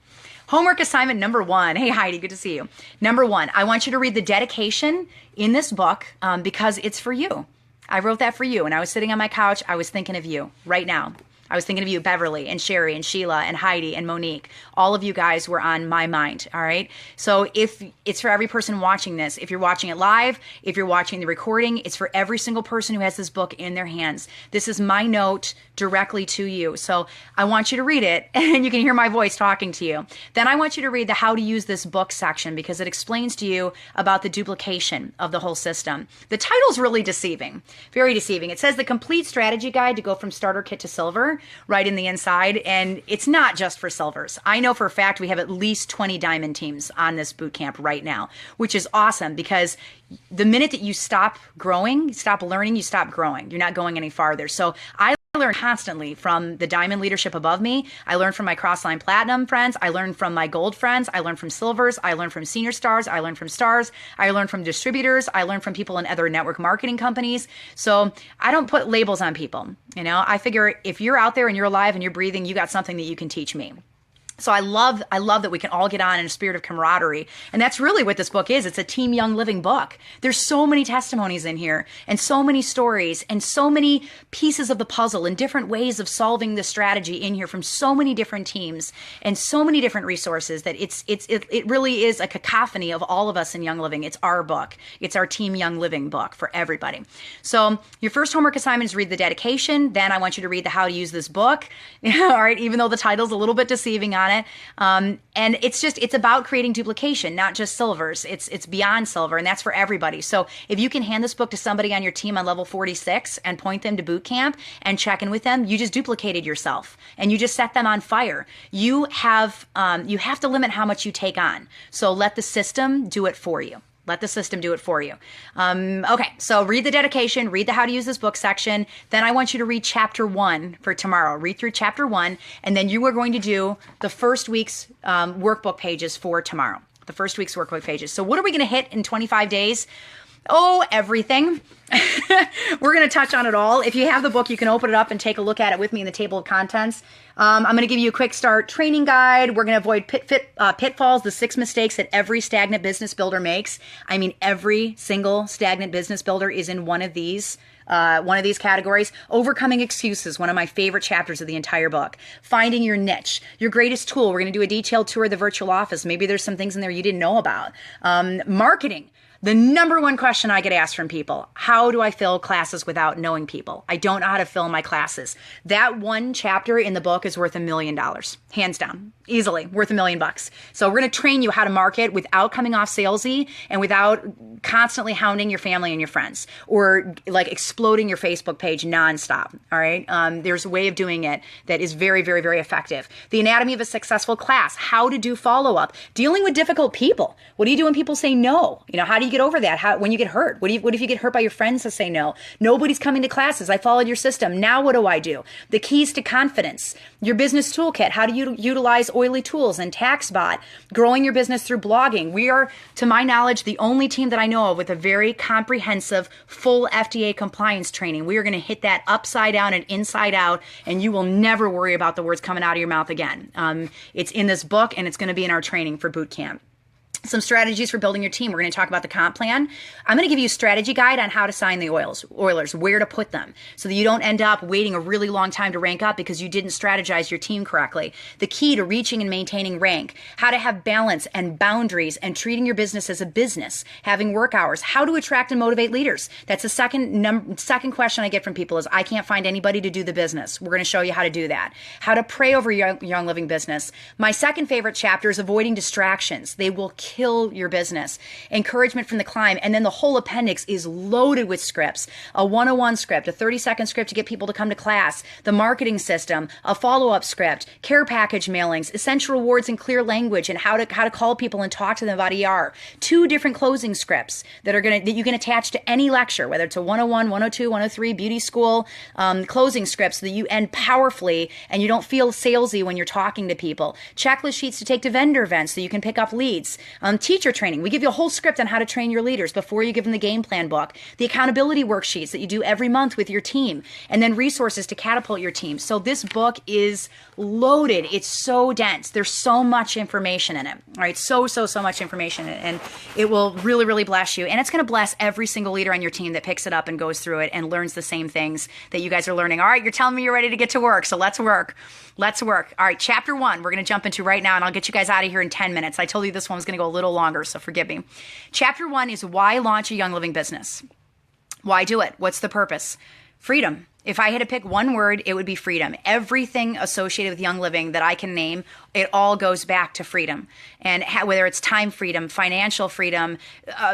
Homework assignment number 1. Hey, Heidi, good to see you. Number 1, I want you to read the dedication in this book because it's for you. I wrote that for you. And I was sitting on my couch. I was thinking of you right now. I was thinking of you, Beverly and Sherry and Sheila and Heidi and Monique. All of you guys were on my mind, all right? So if it's for every person watching this, if you're watching it live, if you're watching the recording, it's for every single person who has this book in their hands. This is my note directly to you. So I want you to read it, and you can hear my voice talking to you. Then I want you to read the how to use this book section because it explains to you about the duplication of the whole system. The title's really deceiving, very deceiving. It says the complete strategy guide to go from starter kit to silver right in the inside, and it's not just for silvers. I know for a fact we have at least 20 diamond teams on this boot camp right now, which is awesome because the minute that you stop growing, stop learning, you stop growing. You're not going any farther. So I learn constantly from the diamond leadership above me. I learn from my crossline platinum friends. I learn from my gold friends. I learn from silvers. I learn from senior stars. I learn from stars. I learn from distributors. I learn from people in other network marketing companies. So I don't put labels on people. You know, I figure if you're out there and you're alive and you're breathing, you got something that you can teach me. So I love that we can all get on in a spirit of camaraderie. And that's really what this book is. It's a Team Young Living book. There's so many testimonies in here and so many stories and so many pieces of the puzzle and different ways of solving the strategy in here from so many different teams and so many different resources that it really is a cacophony of all of us in Young Living. It's our book. It's our Team Young Living book for everybody. So your first homework assignment is read the dedication. Then I want you to read the how to use this book. All right, even though the title's a little bit deceiving on it. And it's about creating duplication, not just silvers. It's beyond silver, and that's for everybody. So if you can hand this book to somebody on your team on level 46 and point them to boot camp and check in with them, you just duplicated yourself and you just set them on fire. You have to limit how much you take on. So let the system do it for you. Let the system do it for you. Okay, so read the dedication, read the how to use this book section. Then I want you to read chapter 1 for tomorrow. Read through chapter 1, and then you are going to do the first week's workbook pages for tomorrow. The first week's workbook pages. So what are we going to hit in 25 days? Oh, everything. We're going to touch on it all. If you have the book, you can open it up and take a look at it with me in the table of contents. I'm going to give you a quick start training guide. We're going to avoid pitfalls, the 6 mistakes that every stagnant business builder makes. I mean, every single stagnant business builder is in one of these categories. Overcoming excuses, one of my favorite chapters of the entire book. Finding your niche, your greatest tool. We're going to do a detailed tour of the virtual office. Maybe there's some things in there you didn't know about. Marketing. The number one question I get asked from people, how do I fill classes without knowing people? I don't know how to fill my classes. That one chapter in the book is worth $1 million, hands down, easily worth $1 million. So we're going to train you how to market without coming off salesy and without constantly hounding your family and your friends or like exploding your Facebook page nonstop. All right. There's a way of doing it that is very, very, very effective. The anatomy of a successful class, how to do follow-up, dealing with difficult people. What do you do when people say no? You know, how do you get over that? When you get hurt? What if you get hurt by your friends to say no? Nobody's coming to classes. I followed your system. Now what do I do? The keys to confidence, your business toolkit, how do you utilize oily tools and TaxBot, growing your business through blogging. We are, to my knowledge, the only team that I know of with a very comprehensive, full FDA compliance training. We are going to hit that upside down and inside out, and you will never worry about the words coming out of your mouth again. It's in this book, and it's going to be in our training for boot camp. some strategies for building your team. We're going to talk about the comp plan. I'm going to give you a strategy guide on how to sign the Oilers, where to put them, so that you don't end up waiting a really long time to rank up because you didn't strategize your team correctly. The key to reaching and maintaining rank, how to have balance and boundaries and treating your business as a business, having work hours, how to attract and motivate leaders. That's the second question I get from people is, I can't find anybody to do the business. We're going to show you how to do that. How to pray over your Young Living business. My second favorite chapter is avoiding distractions. They will kill your business. Encouragement from the climb. And then the whole appendix is loaded with scripts. A 101 script, a 30-second script to get people to come to class, the marketing system, a follow-up script, care package mailings, essential rewards in clear language, and how to call people and talk to them about ER. 2 different closing scripts that you can attach to any lecture, whether it's a 101, 102, 103, beauty school, closing scripts, so that you end powerfully and you don't feel salesy when you're talking to people. Checklist sheets to take to vendor events so you can pick up leads. Teacher training. We give you a whole script on how to train your leaders before you give them the game plan book. The accountability worksheets that you do every month with your team. And then resources to catapult your team. So this book is loaded. It's so dense. There's so much information in it. All right. So much information in it. And it will really, really bless you. And it's going to bless every single leader on your team that picks it up and goes through it and learns the same things that you guys are learning. All right. You're telling me you're ready to get to work. So let's work. Let's work. All right. Chapter 1, we're going to jump into right now, and I'll get you guys out of here in 10 minutes. I told you this one was going to go a little longer, so forgive me. Chapter 1 is why launch a Young Living business. Why do it? What's the purpose? Freedom. If I had to pick one word, it would be freedom. Everything associated with Young Living that I can name, it all goes back to freedom. And whether it's time freedom, financial freedom,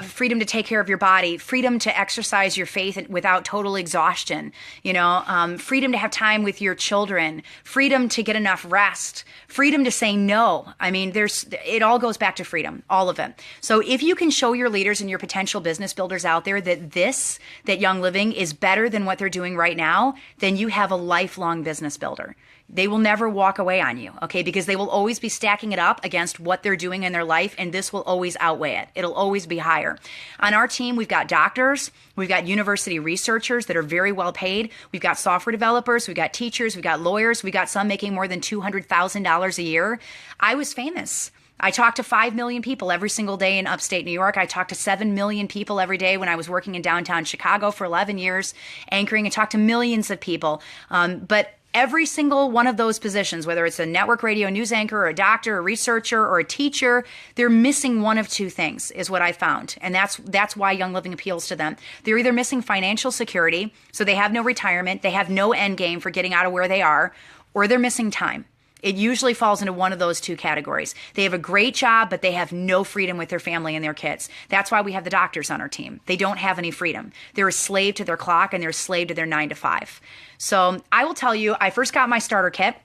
freedom to take care of your body, freedom to exercise your faith without total exhaustion, freedom to have time with your children, freedom to get enough rest, freedom to say no. I mean, it all goes back to freedom, all of it. So if you can show your leaders and your potential business builders out there that Young Living is better than what they're doing right now, then you have a lifelong business builder. They will never walk away on you, okay? Because they will always be stacking it up against what they're doing in their life, and this will always outweigh it. It'll always be higher. On our team, we've got doctors, we've got university researchers that are very well paid, we've got software developers, we've got teachers, we've got lawyers, we've got some making more than $200,000 a year. I was famous. I talked to 5 million people every single day in upstate New York. I talked to 7 million people every day when I was working in downtown Chicago for 11 years, anchoring, and talked to millions of people. But every single one of those positions, whether it's a network radio news anchor or a doctor, a researcher, or a teacher, they're missing one of 2 things is what I found. And that's why Young Living appeals to them. They're either missing financial security, so they have no retirement, they have no end game for getting out of where they are, or they're missing time. It usually falls into one of those 2 categories. They have a great job, but they have no freedom with their family and their kids. That's why we have the doctors on our team. They don't have any freedom. They're a slave to their clock and they're a slave to their 9 to 5. So I will tell you, I first got my starter kit.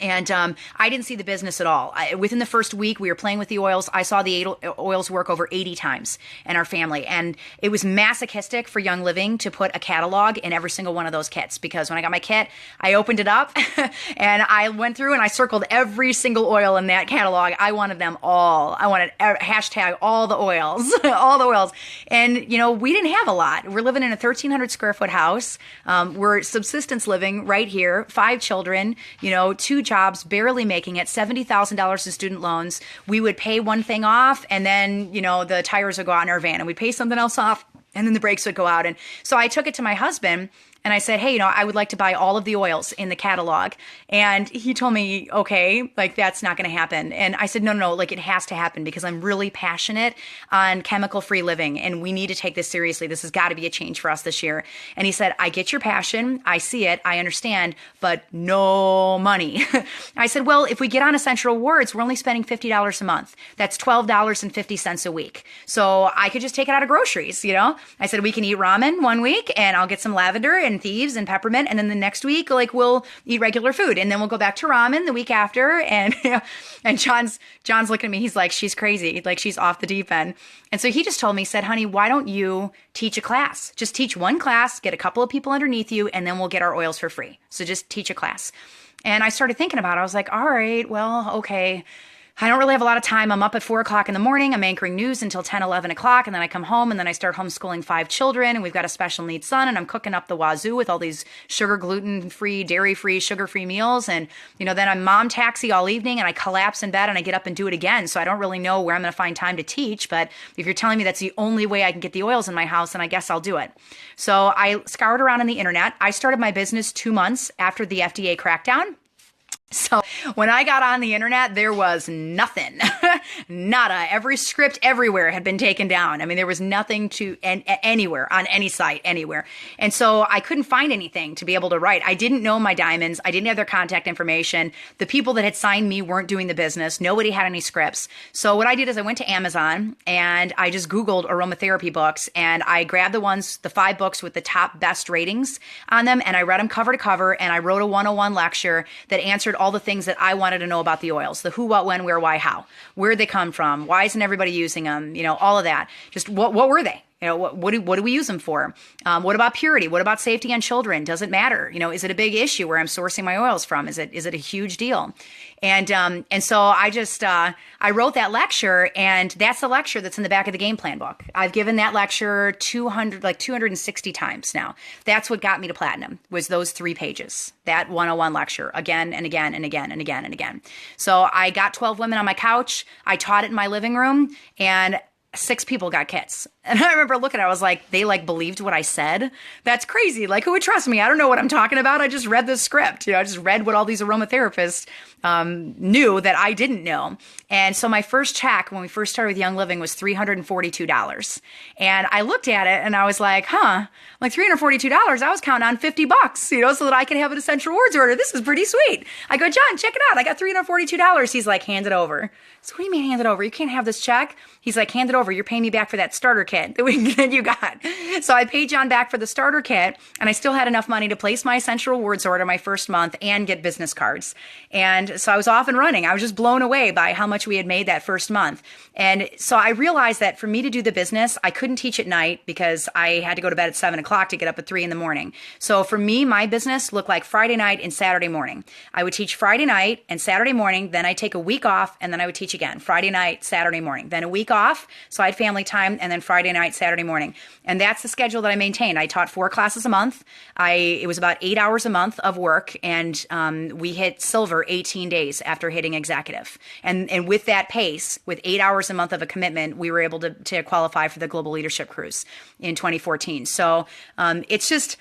And I didn't see the business at all. Within the first week, we were playing with the oils. I saw the oils work over 80 times in our family. And it was masochistic for Young Living to put a catalog in every single one of those kits. Because when I got my kit, I opened it up and I went through and I circled every single oil in that catalog. I wanted them all. I wanted hashtag all the oils, all the oils. And, we didn't have a lot. We're living in a 1,300 square foot house. We're subsistence living right here, 5 children, 2 jobs, barely making it, $70,000 in student loans. We would pay one thing off and then, the tires would go out in our van and we'd pay something else off and then the brakes would go out. And so I took it to my husband and I said, hey, I would like to buy all of the oils in the catalog. And he told me, okay, that's not going to happen. And I said, no, it has to happen because I'm really passionate on chemical-free living and we need to take this seriously. This has got to be a change for us this year. And he said, I get your passion. I see it. I understand, but no money. I said, well, if we get on Essential Rewards, we're only spending $50 a month. That's $12.50 a week. So I could just take it out of groceries, I said, we can eat ramen one week and I'll get some lavender and thieves and peppermint. And then the next week, we'll eat regular food. And then we'll go back to ramen the week after. And, and John's looking at me. He's like, she's crazy. She's off the deep end. And so he just told me, said, honey, why don't you teach a class? Just teach one class, get a couple of people underneath you, and then we'll get our oils for free. So just teach a class. And I started thinking about it. I was like, all right, well, okay. I don't really have a lot of time. I'm up at 4 o'clock in the morning. I'm anchoring news until 10, 11 o'clock. And then I come home and then I start homeschooling 5 children. And we've got a special needs son and I'm cooking up the wazoo with all these sugar, gluten-free, dairy-free, sugar-free meals. And, then I'm mom taxi all evening and I collapse in bed and I get up and do it again. So I don't really know where I'm going to find time to teach. But if you're telling me that's the only way I can get the oils in my house, then I guess I'll do it. So I scoured around on the internet. I started my business 2 months after the FDA crackdown. So when I got on the internet, there was nothing, nada. Every script everywhere had been taken down. I mean, there was nothing anywhere on any site, anywhere. And so I couldn't find anything to be able to write. I didn't know my diamonds. I didn't have their contact information. The people that had signed me weren't doing the business. Nobody had any scripts. So what I did is I went to Amazon and I just Googled aromatherapy books and I grabbed the 5 books with the top best ratings on them. And I read them cover to cover and I wrote a 101 lecture that answered all the things that I wanted to know about the oils, the who, what, when, where, why, how, where'd they come from? Why isn't everybody using them? All of that. Just what were they? What do we use them for? What about purity? What about safety on children? Does it matter? Is it a big issue where I'm sourcing my oils from? Is it a huge deal? And so I wrote that lecture, and that's the lecture that's in the back of the game plan book. I've given that lecture 260 times now. That's what got me to platinum, was those 3 pages, that 101 lecture again and again and again and again and again. So I got 12 women on my couch. I taught it in my living room, and 6 people got kits. And I remember looking at it, I was like, they believed what I said. That's crazy. Who would trust me? I don't know what I'm talking about. I just read this script. I just read what all these aromatherapists knew that I didn't know. And so my first check when we first started with Young Living was $342. And I looked at it and I was like, $342, I was counting on $50, so that I could have an Essential Rewards order. This is pretty sweet. I go, John, check it out. I got $342. He's like, hand it over. So what do you mean hand it over? You can't have this check. He's like, hand it over. You're paying me back for that starter kit that you got. So I paid John back for the starter kit, and I still had enough money to place my Essential Rewards order my first month and get business cards. And so I was off and running. I was just blown away by how much we had made that first month. And so I realized that for me to do the business, I couldn't teach at night because I had to go to bed at 7 o'clock to get up at 3 in the morning. So for me, my business looked like Friday night and Saturday morning. I would teach Friday night and Saturday morning, then I'd take a week off, and then I would teach again. Friday night, Saturday morning, then a week off. So I had family time, and then Friday night, Saturday morning. And that's the schedule that I maintained. I taught 4 classes a month. It was about 8 hours a month of work, and we hit silver 18 days after hitting executive. And with that pace, with 8 hours a month of a commitment, we were able to qualify for the Global Leadership Cruise in 2014. So it's just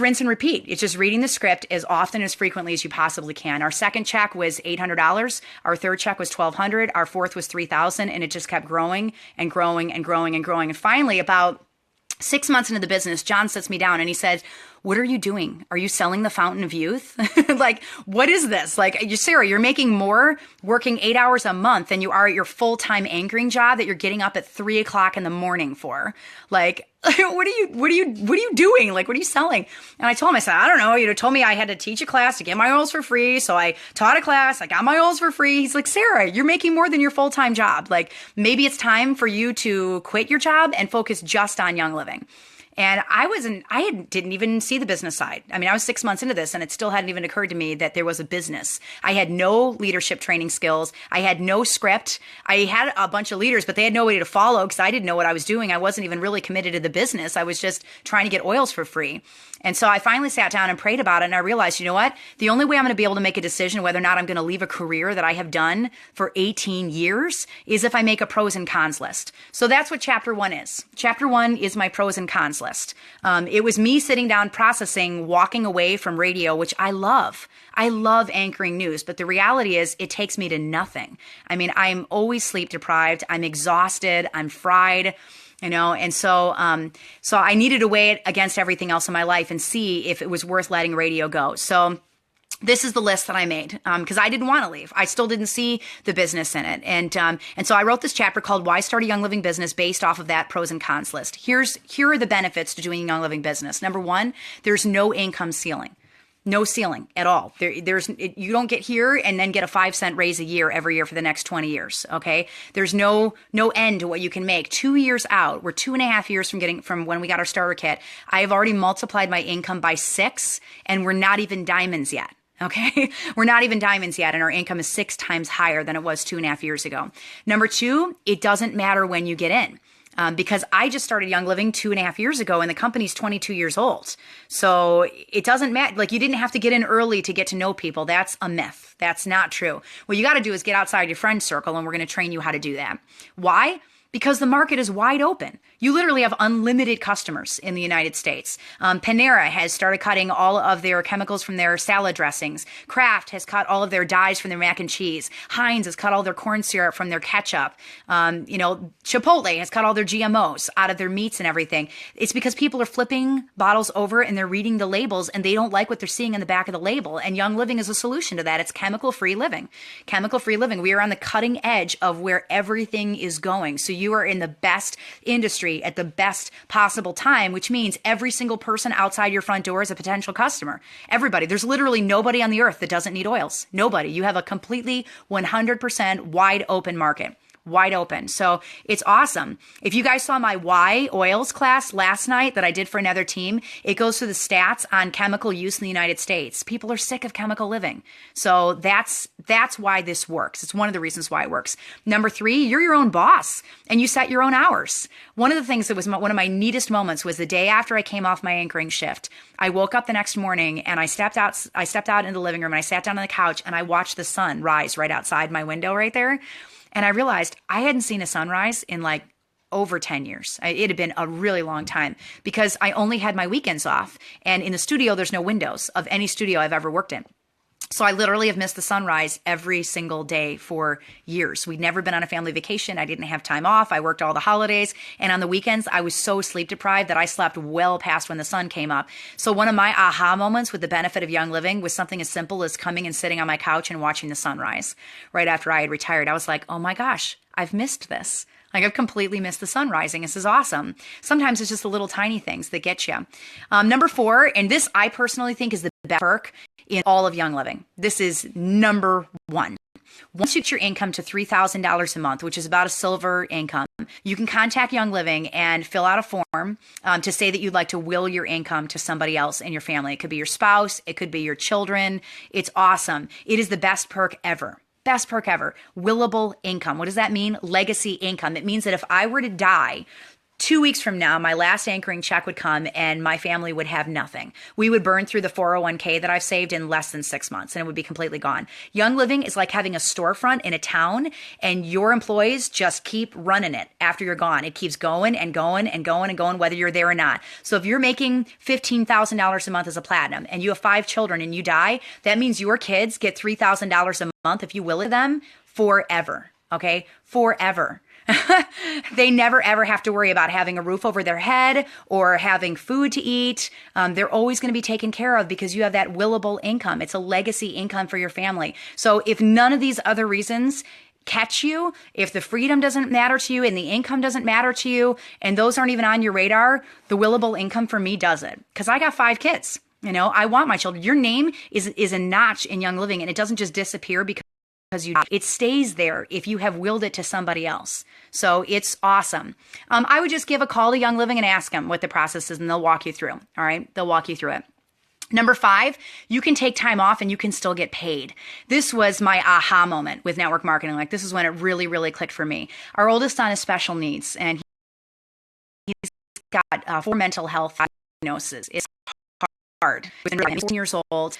rinse and repeat. It's just reading the script as often, as frequently as you possibly can. Our second check was $800. Our third check was $1,200. Our fourth was $3,000, and it just kept growing and growing and growing and growing. And finally, about 6 months into the business, John sits me down and he said, "What are you doing? Are you selling the Fountain of Youth? What is this? Sarah, you're making more working 8 hours a month than you are at your full-time anchoring job that you're getting up at 3 o'clock in the morning for. What are you doing? What are you selling?" And I told him, I said, "I don't know. Told me I had to teach a class to get my oils for free. So I taught a class. I got my oils for free." He's like, "Sarah, you're making more than your full-time job. Maybe it's time for you to quit your job and focus just on Young Living." And I didn't even see the business side. I mean, I was 6 months into this and it still hadn't even occurred to me that there was a business. I had no leadership training skills. I had no script. I had a bunch of leaders, but they had nobody to follow because I didn't know what I was doing. I wasn't even really committed to the business. I was just trying to get oils for free. And so I finally sat down and prayed about it, and I realized, you know what? The only way I'm going to be able to make a decision whether or not I'm going to leave a career that I have done for 18 years is if I make a pros and cons list. So that's what chapter 1 is. Chapter 1 is my pros and cons list. It was me sitting down, processing, walking away from radio, which I love. I love anchoring news, but the reality is it takes me to nothing. I mean, I'm always sleep deprived. I'm exhausted. I'm fried. And so I needed to weigh it against everything else in my life and see if it was worth letting radio go. So this is the list that I made because I didn't want to leave. I still didn't see the business in it. And so I wrote this chapter called Why Start a Young Living Business based off of that pros and cons list. Here are the benefits to doing a Young Living business. Number 1, there's no income ceiling. No ceiling at all. You don't get here and then get a 5-cent raise a year every year for the next 20 years. Okay. There's no end to what you can make. 2 years out, we're 2.5 years from when we got our starter kit. I have already multiplied my income by 6 and we're not even diamonds yet. Okay. We're not even diamonds yet, and our income is 6 times higher than it was 2.5 years ago. Number two, it doesn't matter when you get in. Because I just started Young Living 2.5 years ago and the company's 22 years old. So it doesn't matter. Like, you didn't have to get in early to get to know people. That's a myth. That's not true. What you got to do is get outside your friend circle, and we're going to train you how to do that. Why? Because the market is wide open. You literally have unlimited customers in the United States. Panera has started cutting all of their chemicals from their salad dressings. Kraft has cut all of their dyes from their mac and cheese. Heinz has cut all their corn syrup from their ketchup. Chipotle has cut all their GMOs out of their meats and everything. It's because people are flipping bottles over and they're reading the labels and they don't like what they're seeing in the back of the label. And Young Living is a solution to that. It's chemical-free living. Chemical-free living. We are on the cutting edge of where everything is going. So you are in the best industry at the best possible time, which means every single person outside your front door is a potential customer. Everybody. There's literally nobody on the earth that doesn't need oils. Nobody. You have a completely 100% wide open market. Wide open. So it's awesome. If you guys saw my Why Oils class last night that I did for another team, it goes through the stats on chemical use in the United States. People are sick of chemical living. So that's why this works. It's one of the reasons why it works. Number three, you're your own boss and you set your own hours. One of the things that was one of my neatest moments was the day after I came off my anchoring shift. I woke up the next morning and I stepped out into the living room and I sat down on the couch and I watched the sun rise right outside my window right there. And I realized I hadn't seen a sunrise in like over 10 years. It had been a really long time because I only had my weekends off. And in the studio, there's no windows of any studio I've ever worked in. So I literally have missed the sunrise every single day for years. We'd never been on a family vacation. I didn't have time off. I worked all the holidays. And on the weekends, I was so sleep deprived that I slept well past when the sun came up. So one of my aha moments with the benefit of Young Living was something as simple as coming and sitting on my couch and watching the sunrise right after I had retired. I was like, oh my gosh, I've missed this. Like, I've completely missed the sun rising. This is awesome. Sometimes it's just the little tiny things that get you. Number four, and this I personally think is the best perk in all of Young Living. This is number one. Once you get your income to $3,000 a month, which is about a silver income, you can contact Young Living and fill out a form to say that you'd like to will your income to somebody else in your family. It could be your spouse. It could be your children. It's awesome. It is the best perk ever. Best perk ever. Willable income. What does that mean? Legacy income. It means that if I were to die 2 weeks from now, my last anchoring check would come and my family would have nothing. We would burn through the 401k that I've saved in less than 6 months and it would be completely gone. Young Living is like having a storefront in a town and your employees just keep running it after you're gone. It keeps going and going and going and going, whether you're there or not. So if you're making $15,000 a month as a platinum and you have 5 children and you die, that means your kids get $3,000 a month if you will it them forever. Okay? Forever. They never ever have to worry about having a roof over their head or having food to eat. They're always going to be taken care of because you have that willable income. It's a legacy income for your family. So if none of these other reasons catch you, if the freedom doesn't matter to you and the income doesn't matter to you, and those aren't even on your radar, the willable income for me does it. Because I got 5 kids. You know, I want my children. Your name is a notch in Young Living, and it doesn't just disappear because it stays there if you have willed it to somebody else. So it's awesome. I would just give a call to Young Living and ask them what the process is and they'll walk you through. All right. They'll walk you through it. Number 5, you can take time off and you can still get paid. This was my aha moment with network marketing. Like, this is when it really, really clicked for me. Our oldest son has special needs and he's got 4 mental health diagnoses. It's hard. He's 14 years old.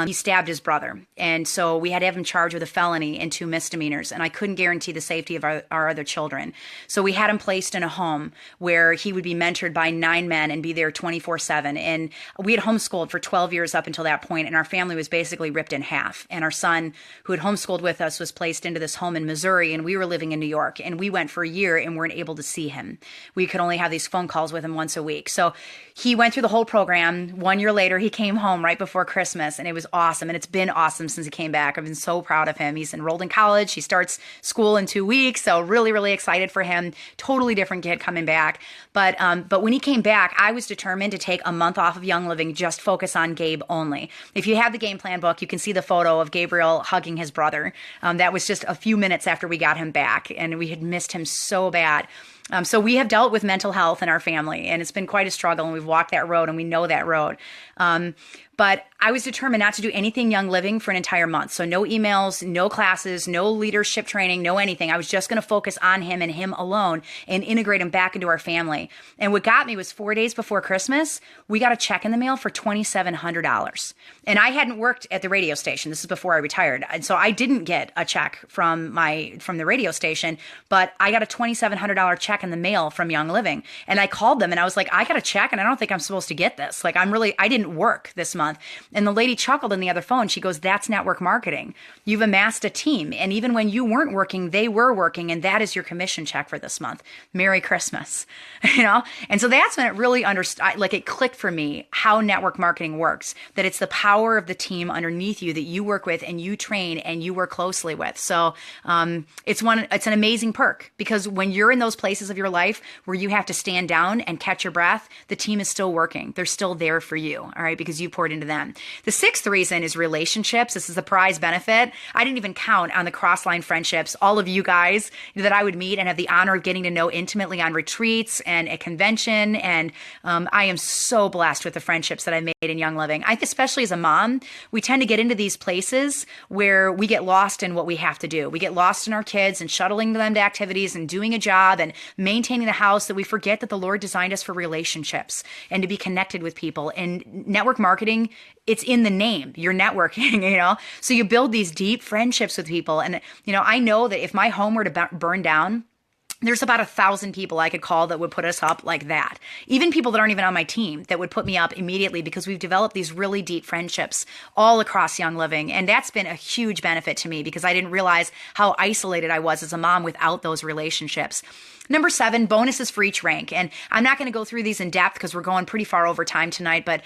He stabbed his brother. And so we had to have him charged with a felony and 2 misdemeanors. And I couldn't guarantee the safety of our other children. So we had him placed in a home where he would be mentored by 9 men and be there 24/7. And we had homeschooled for 12 years up until that point, and our family was basically ripped in half. And our son, who had homeschooled with us, was placed into this home in Missouri, and we were living in New York. And we went for a year and weren't able to see him. We could only have these phone calls with him once a week. So he went through the whole program. 1 year later, he came home right before Christmas, and it was awesome. And it's been awesome since he came back. I've been so proud of him. He's enrolled in college. He starts school in 2 weeks. So really, really excited for him. Totally different kid coming back. But when he came back, I was determined to take a month off of Young Living, just focus on Gabe only. If you have the game plan book, you can see the photo of Gabriel hugging his brother. That was just a few minutes after we got him back, and we had missed him so bad. So we have dealt with mental health in our family, and it's been quite a struggle, and we've walked that road, and we know that road. But I was determined not to do anything Young Living for an entire month. So no emails, no classes, no leadership training, no anything. I was just going to focus on him and him alone and integrate him back into our family. And what got me was 4 days before Christmas, we got a check in the mail for $2,700. And I hadn't worked at the radio station. This is before I retired. And so I didn't get a check from the radio station, but I got a $2,700 check in the mail from Young Living. And I called them and I was like, I got a check and I don't think I'm supposed to get this. Like, I didn't work this month. And the lady chuckled on the other phone. She goes, that's network marketing. You've amassed a team. And even when you weren't working, they were working. And that is your commission check for this month. Merry Christmas. And so that's when it really it clicked for me how network marketing works, that it's the power of the team underneath you that you work with and you train and you work closely with. So it's an amazing perk, because when you're in those places of your life where you have to stand down and catch your breath, the team is still working. They're still there for you. All right. Because you poured into them. The sixth reason is relationships. This is the prize benefit. I didn't even count on the cross-line friendships, all of you guys that I would meet and have the honor of getting to know intimately on retreats and at convention. And I am so blessed with the friendships that I made in Young Living. I think especially as a mom, we tend to get into these places where we get lost in what we have to do. We get lost in our kids and shuttling them to activities and doing a job and maintaining the house, that we forget that the Lord designed us for relationships and to be connected with people. And network marketing, it's in the name. You're networking, So you build these deep friendships with people. And, I know that if my home were to burn down, there's about 1,000 people I could call that would put us up like that. Even people that aren't even on my team that would put me up immediately, because we've developed these really deep friendships all across Young Living. And that's been a huge benefit to me, because I didn't realize how isolated I was as a mom without those relationships. Number 7, bonuses for each rank. And I'm not going to go through these in depth because we're going pretty far over time tonight, but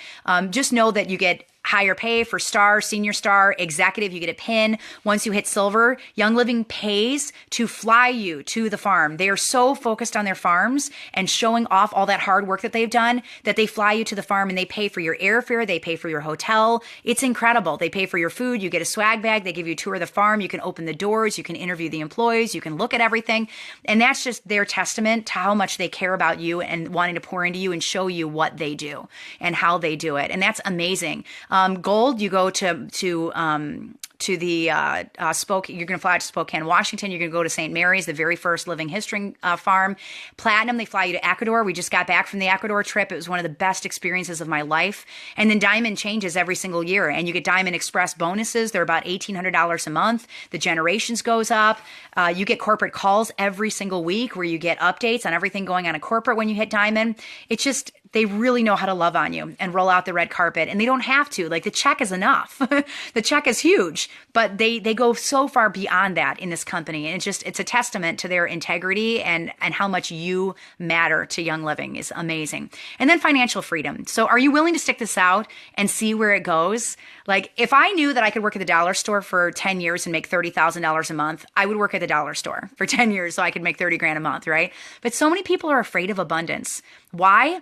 just know that you get higher pay for star, senior star, executive. You get a pin. Once you hit silver, Young Living pays to fly you to the farm. They are so focused on their farms and showing off all that hard work that they've done that they fly you to the farm, and they pay for your airfare. They pay for your hotel. It's incredible. They pay for your food. You get a swag bag. They give you a tour of the farm. You can open the doors. You can interview the employees. You can look at everything. And that's just their testament to how much they care about you and wanting to pour into you and show you what they do and how they do it. And that's amazing. Gold, you go to the Spokane. You're going to fly to Spokane, Washington. You're going to go to St. Mary's, the very first living history farm. Platinum, they fly you to Ecuador. We just got back from the Ecuador trip. It was one of the best experiences of my life. And then Diamond changes every single year, and you get Diamond Express bonuses. They're about $1,800 a month. The Generations goes up. You get corporate calls every single week where you get updates on everything going on in corporate when you hit Diamond. It's just, they really know how to love on you and roll out the red carpet, and they don't have to. Like, the check is enough. The check is huge, but they go so far beyond that in this company. And it's a testament to their integrity and how much you matter to Young Living is amazing. And then financial freedom. So are you willing to stick this out and see where it goes? Like, if I knew that I could work at the dollar store for 10 years and make $30,000 a month, I would work at the dollar store for 10 years so I could make 30 grand a month, right? But so many people are afraid of abundance. Why?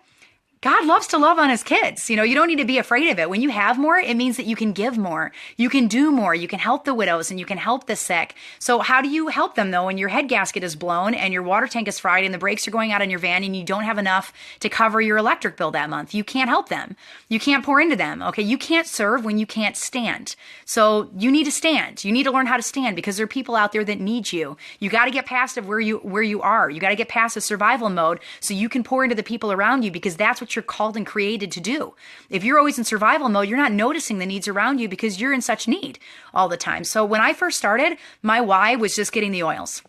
God loves to love on his kids. You don't need to be afraid of it. When you have more, it means that you can give more. You can do more. You can help the widows and you can help the sick. So how do you help them, though, when your head gasket is blown and your water tank is fried and the brakes are going out on your van and you don't have enough to cover your electric bill that month? You can't help them. You can't pour into them. Okay. You can't serve when you can't stand. So you need to stand. You need to learn how to stand, because there are people out there that need you. You got to get past of where you are. You got to get past the survival mode so you can pour into the people around you, because that's what you're called and created to do. If you're always in survival mode, you're not noticing the needs around you because you're in such need all the time. So when I first started, my why was just getting the oils.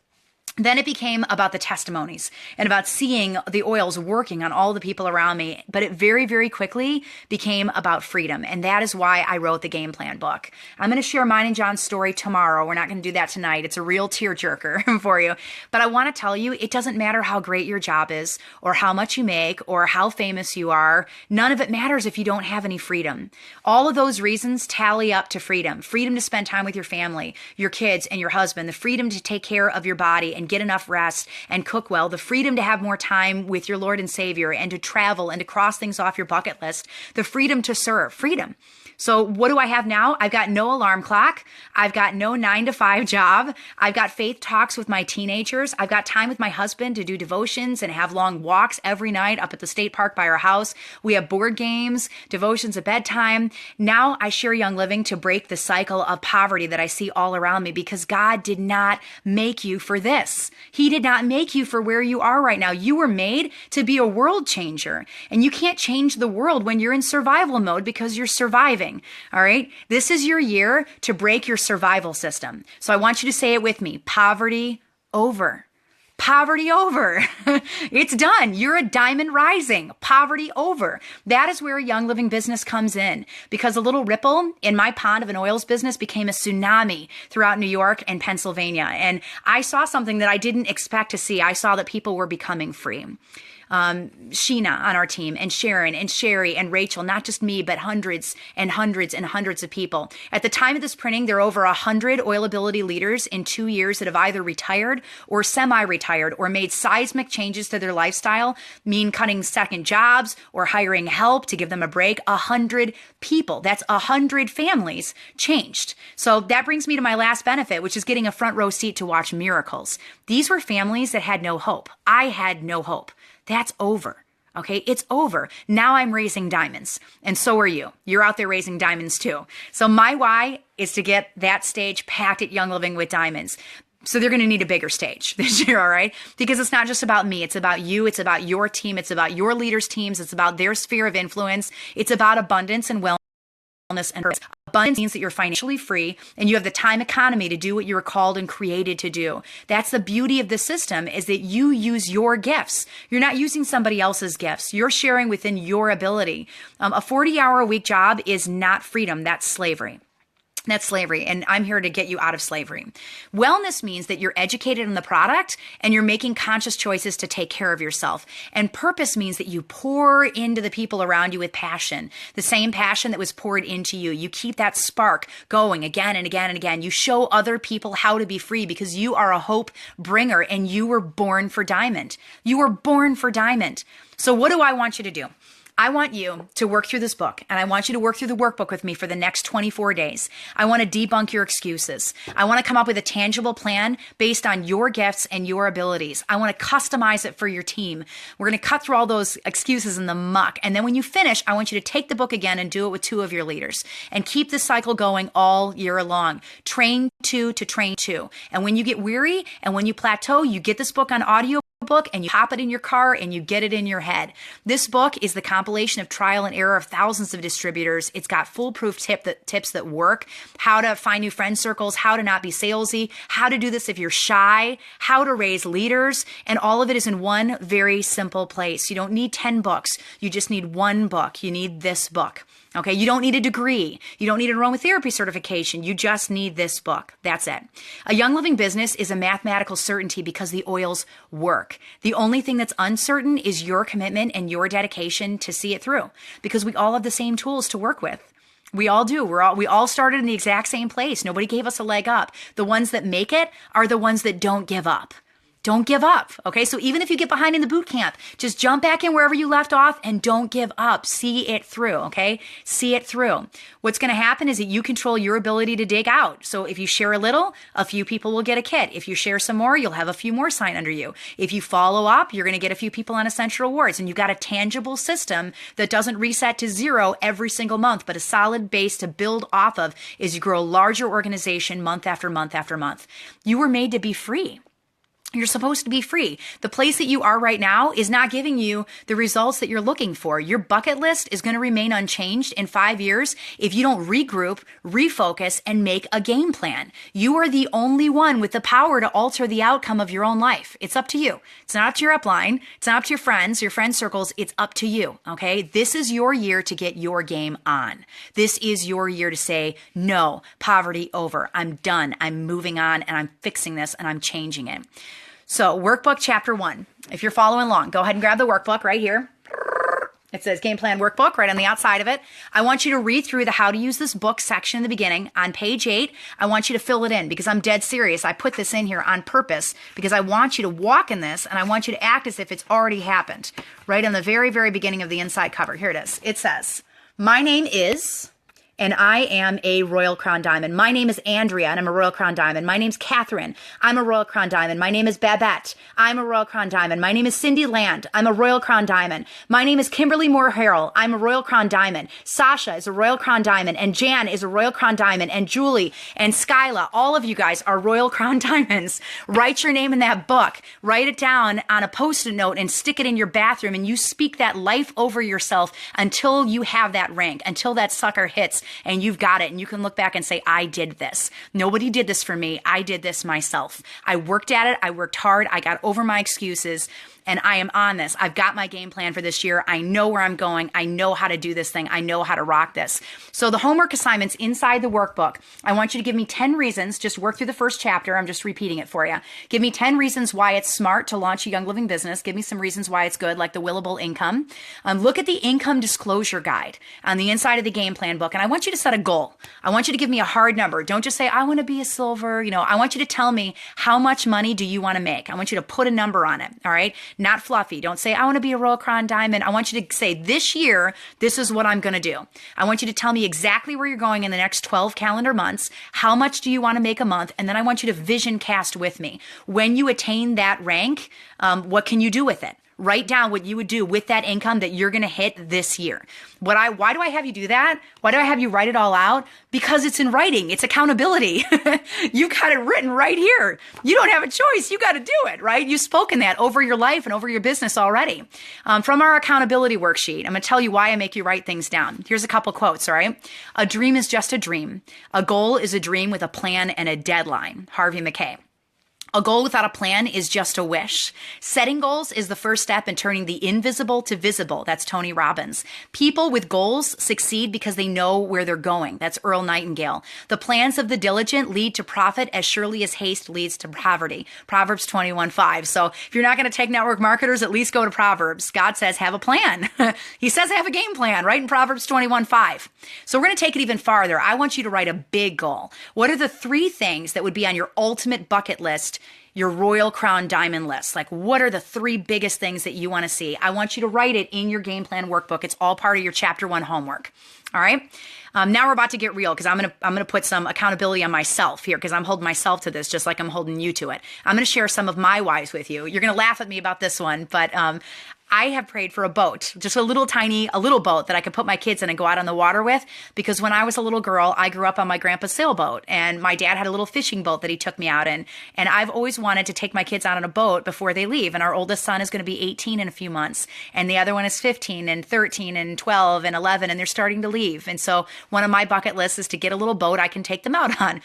Then it became about the testimonies and about seeing the oils working on all the people around me. But it very, very quickly became about freedom. And that is why I wrote the game plan book. I'm going to share mine and John's story tomorrow. We're not going to do that tonight. It's a real tearjerker for you. But I want to tell you, it doesn't matter how great your job is or how much you make or how famous you are. None of it matters if you don't have any freedom. All of those reasons tally up to freedom. Freedom to spend time with your family, your kids, and your husband. The freedom to take care of your body and get enough rest and cook well, the freedom to have more time with your Lord and Savior and to travel and to cross things off your bucket list, the freedom to serve, freedom. So what do I have now? I've got no alarm clock. I've got no 9-to-5 job. I've got faith talks with my teenagers. I've got time with my husband to do devotions and have long walks every night up at the state park by our house. We have board games, devotions at bedtime. Now I share Young Living to break the cycle of poverty that I see all around me, because God did not make you for this. He did not make you for where you are right now. You were made to be a world changer, and you can't change the world when you're in survival mode because you're surviving. All right. This is your year to break your survival system. So I want you to say it with me. Poverty over. Poverty over. It's done. You're a diamond rising. Poverty over. That is where a Young Living business comes in, because a little ripple in my pond of an oils business became a tsunami throughout New York and Pennsylvania. And I saw something that I didn't expect to see. I saw that people were becoming free. Sheena on our team, and Sharon and Sherry and Rachel, not just me, but hundreds and hundreds and hundreds of people. At the time of this printing, there are over 100 Oilability leaders in 2 years that have either retired or semi-retired or made seismic changes to their lifestyle, mean cutting second jobs or hiring help to give them a break. 100 people. That's 100 families changed. So that brings me to my last benefit, which is getting a front row seat to watch miracles. These were families that had no hope. I had no hope. That's over. Okay, it's over. Now I'm raising diamonds, and so are you. You're out there raising diamonds too. So my why is to get that stage packed at Young Living with diamonds. So they're going to need a bigger stage this year, all right? Because it's not just about me. It's about you. It's about your team. It's about your leaders' teams. It's about their sphere of influence. It's about abundance and wellness and purpose. Abundance means that you're financially free and you have the time economy to do what you were called and created to do. That's the beauty of the system, is that you use your gifts. You're not using somebody else's gifts. You're sharing within your ability. A 40-hour-a-week job is not freedom. That's slavery. That's slavery, and I'm here to get you out of slavery. Wellness means that you're educated on the product and you're making conscious choices to take care of yourself. And purpose means that you pour into the people around you with passion, the same passion that was poured into you. You keep that spark going again and again and again. You show other people how to be free, because you are a hope bringer and you were born for diamond. You were born for diamond. So what do I want you to do? I want you to work through this book, and I want you to work through the workbook with me for the next 24 days. I want to debunk your excuses. I want to come up with a tangible plan based on your gifts and your abilities. I want to customize it for your team. We're going to cut through all those excuses in the muck. And then when you finish, I want you to take the book again and do it with 2 of your leaders, and keep this cycle going all year long. Train 2 to train 2. And when you get weary and when you plateau, you get this book on audio book and you pop it in your car and you get it in your head. This book is the compilation of trial and error of thousands of distributors. It's got foolproof tips that work, how to find new friend circles, how to not be salesy, how to do this if you're shy, how to raise leaders, and all of it is in one very simple place. You don't need 10 books. You just need one book. You need this book. Okay, you don't need a degree. You don't need an aromatherapy certification. You just need this book. That's it. A Young Living business is a mathematical certainty because the oils work. The only thing that's uncertain is your commitment and your dedication to see it through, because we all have the same tools to work with. We all do. We all started in the exact same place. Nobody gave us a leg up. The ones that make it are the ones that don't give up. Don't give up, okay? So even if you get behind in the boot camp, just jump back in wherever you left off and don't give up. See it through, okay? See it through. What's going to happen is that you control your ability to dig out. So if you share a little, a few people will get a kit. If you share some more, you'll have a few more sign under you. If you follow up, you're going to get a few people on Essential Rewards, and you've got a tangible system that doesn't reset to 0 every single month, but a solid base to build off of as you grow a larger organization month after month after month. You were made to be free. You're supposed to be free. The place that you are right now is not giving you the results that you're looking for. Your bucket list is going to remain unchanged in 5 years if you don't regroup, refocus, and make a game plan. You are the only one with the power to alter the outcome of your own life. It's up to you. It's not up to your upline. It's not up to your friend circles. It's up to you, okay? This is your year to get your game on. This is your year to say, no, poverty over. I'm done. I'm moving on, and I'm fixing this, and I'm changing it. So workbook chapter 1, if you're following along, go ahead and grab the workbook right here. It says game plan workbook right on the outside of it. I want you to read through the how to use this book section in the beginning. On page 8, I want you to fill it in because I'm dead serious. I put this in here on purpose because I want you to walk in this and I want you to act as if it's already happened. Right on the very, very beginning of the inside cover. Here it is. It says, my name is, and I am a Royal Crown Diamond. My name is Andrea, and I'm a Royal Crown Diamond. My name's Catherine. I'm a Royal Crown Diamond. My name is Babette. I'm a Royal Crown Diamond. My name is Cindy Land. I'm a Royal Crown Diamond. My name is Kimberly Moore Harrell. I'm a Royal Crown Diamond. Sasha is a Royal Crown Diamond, and Jan is a Royal Crown Diamond, and Julie and Skyla, all of you guys are Royal Crown Diamonds. Write your name in that book. Write it down on a Post-it note and stick it in your bathroom, and you speak that life over yourself until you have that rank, until that sucker hits and you've got it, and you can look back and say, I did this. Nobody did this for me. I did this myself. I worked at it. I worked hard. I got over my excuses, and I am on this. I've got my game plan for this year. I know where I'm going. I know how to do this thing. I know how to rock this. So the homework assignments inside the workbook, I want you to give me 10 reasons. Just work through the first chapter. I'm just repeating it for you. Give me 10 reasons why it's smart to launch a Young Living business. Give me some reasons why it's good, like the willable income. Look at the income disclosure guide on the inside of the game plan book, and I want you to set a goal. I want you to give me a hard number. Don't just say, I want to be a silver. I want you to tell me, how much money do you want to make? I want you to put a number on it. All right. Not fluffy. Don't say, I want to be a Royal Crown Diamond. I want you to say, this year, this is what I'm going to do. I want you to tell me exactly where you're going in the next 12 calendar months. How much do you want to make a month? And then I want you to vision cast with me. When you attain that rank, what can you do with it? Write down what you would do with that income that you're going to hit this year. Why do I have you do that? Why do I have you write it all out? Because it's in writing. It's accountability. You've got it written right here. You don't have a choice. You got to do it, right? You've spoken that over your life and over your business already. From our accountability worksheet, I'm going to tell you why I make you write things down. Here's a couple quotes, all right? A dream is just a dream. A goal is a dream with a plan and a deadline. Harvey Mackay. A goal without a plan is just a wish. Setting goals is the first step in turning the invisible to visible. That's Tony Robbins. People with goals succeed because they know where they're going. That's Earl Nightingale. The plans of the diligent lead to profit as surely as haste leads to poverty. Proverbs 21:5. So if you're not going to take network marketers, at least go to Proverbs. God says, have a plan. He says, have a game plan, right? In Proverbs 21:5. So we're going to take it even farther. I want you to write a big goal. What are the 3 things that would be on your ultimate bucket list, your Royal Crown Diamond list? Like, what are the 3 biggest things that you want to see? I want you to write it in your game plan workbook. It's all part of your chapter 1 homework. All right. Now we're about to get real, because I'm gonna put some accountability on myself here, because I'm holding myself to this just like I'm holding you to it. I'm gonna share some of my whys with you. You're gonna laugh at me about this one, but I have prayed for a boat, just a little boat that I could put my kids in and go out on the water with, because when I was a little girl, I grew up on my grandpa's sailboat, and my dad had a little fishing boat that he took me out in. And I've always wanted to take my kids out on a boat before they leave. And our oldest son is going to be 18 in a few months, and the other one is 15 and 13 and 12 and 11, and they're starting to leave. And so one of my bucket lists is to get a little boat I can take them out on,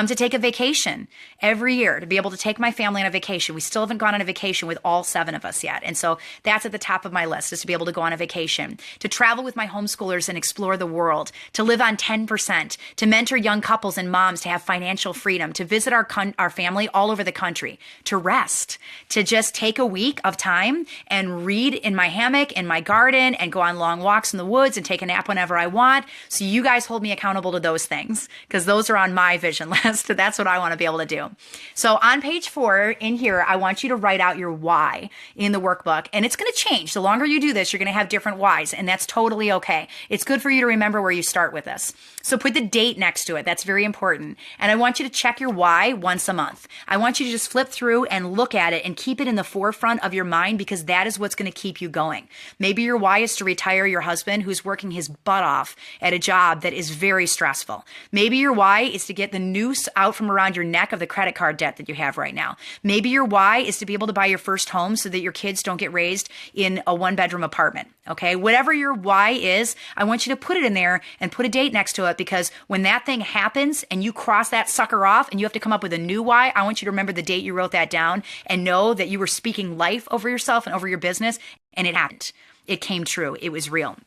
to take a vacation every year, to be able to take my family on a vacation. We still haven't gone on a vacation with all 7 of us yet. And so that's at the top of my list, is to be able to go on a vacation, to travel with my homeschoolers and explore the world, to live on 10%, to mentor young couples and moms to have financial freedom, to visit our family all over the country, to rest, to just take a week of time and read in my hammock, in my garden, and go on long walks in the woods and take a nap whenever I want. So you guys hold me accountable to those things, because those are on my vision list. That's what I want to be able to do. So on page 4 in here, I want you to write out your why in the workbook, and it's going to change. The longer you do this, you're going to have different whys, and that's totally okay. It's good for you to remember where you start with this. So put the date next to it. That's very important. And I want you to check your why once a month. I want you to just flip through and look at it and keep it in the forefront of your mind, because that is what's going to keep you going. Maybe your why is to retire your husband who's working his butt off at a job that is very stressful. Maybe your why is to get the noose out from around your neck of the credit card debt that you have right now. Maybe your why is to be able to buy your first home so that your kids don't get raised in a 1-bedroom apartment. Okay. Whatever your why is, I want you to put it in there and put a date next to it, because when that thing happens and you cross that sucker off and you have to come up with a new why, I want you to remember the date you wrote that down and know that you were speaking life over yourself and over your business, and it happened. It came true. It was real.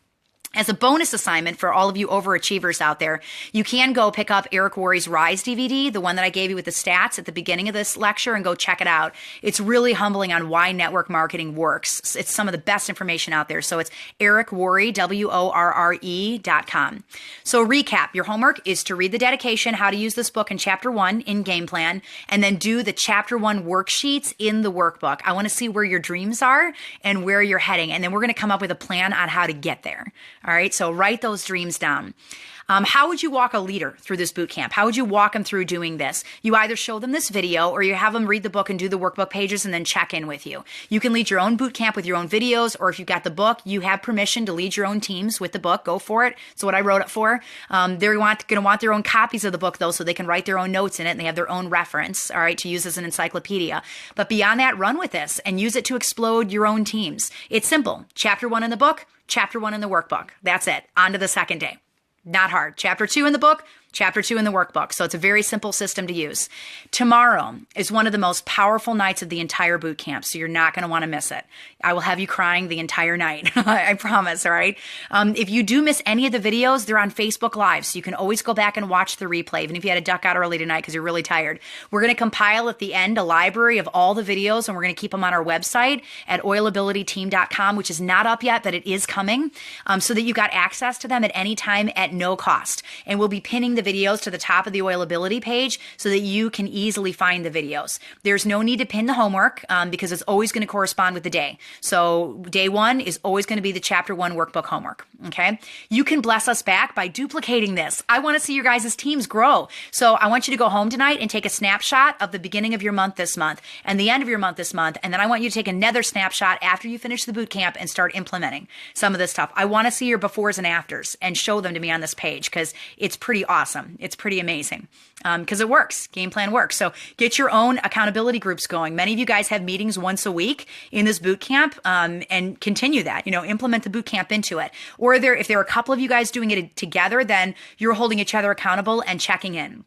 As a bonus assignment for all of you overachievers out there, you can go pick up Eric Worre's Rise DVD, the one that I gave you with the stats at the beginning of this lecture, and go check it out. It's really humbling on why network marketing works. It's some of the best information out there. So it's Eric Worre, WORRE.com. So recap, your homework is to read the dedication, how to use this book in chapter 1 in game plan, and then do the chapter 1 worksheets in the workbook. I want to see where your dreams are and where you're heading. And then we're going to come up with a plan on how to get there. All right, so write those dreams down. How would you walk a leader through this boot camp? How would you walk them through doing this? You either show them this video or you have them read the book and do the workbook pages and then check in with you. You can lead your own boot camp with your own videos, or if you've got the book, you have permission to lead your own teams with the book. Go for it. It's what I wrote it for. They're going to want their own copies of the book though, so they can write their own notes in it and they have their own reference, all right, to use as an encyclopedia. But beyond that, run with this and use it to explode your own teams. It's simple. Chapter 1 in the book, chapter 1 in the workbook. That's it. On to the second day. Not hard. Chapter 2 in the book, chapter 2 in the workbook. So it's a very simple system to use. Tomorrow is one of the most powerful nights of the entire boot camp, so you're not going to want to miss it. I will have you crying the entire night. I promise, all right? If you do miss any of the videos, they're on Facebook Live, so you can always go back and watch the replay, even if you had to duck out early tonight because you're really tired. We're going to compile at the end a library of all the videos, and we're going to keep them on our website at oilabilityteam.com, which is not up yet, but it is coming, so that you've got access to them at any time at no cost. And we'll be pinning the videos to the top of the Oilability page so that you can easily find the videos. There's no need to pin the homework because it's always going to correspond with the day. So day 1 is always going to be the chapter 1 workbook homework. Okay. You can bless us back by duplicating this. I want to see your guys' teams grow. So I want you to go home tonight and take a snapshot of the beginning of your month this month and the end of your month this month. And then I want you to take another snapshot after you finish the boot camp and start implementing some of this stuff. I want to see your befores and afters and show them to me on this page because it's pretty awesome. It's pretty amazing because it works. Game plan works. So get your own accountability groups going. Many of you guys have meetings once a week in this boot camp and continue that, implement the boot camp into it. Or if there are a couple of you guys doing it together, then you're holding each other accountable and checking in.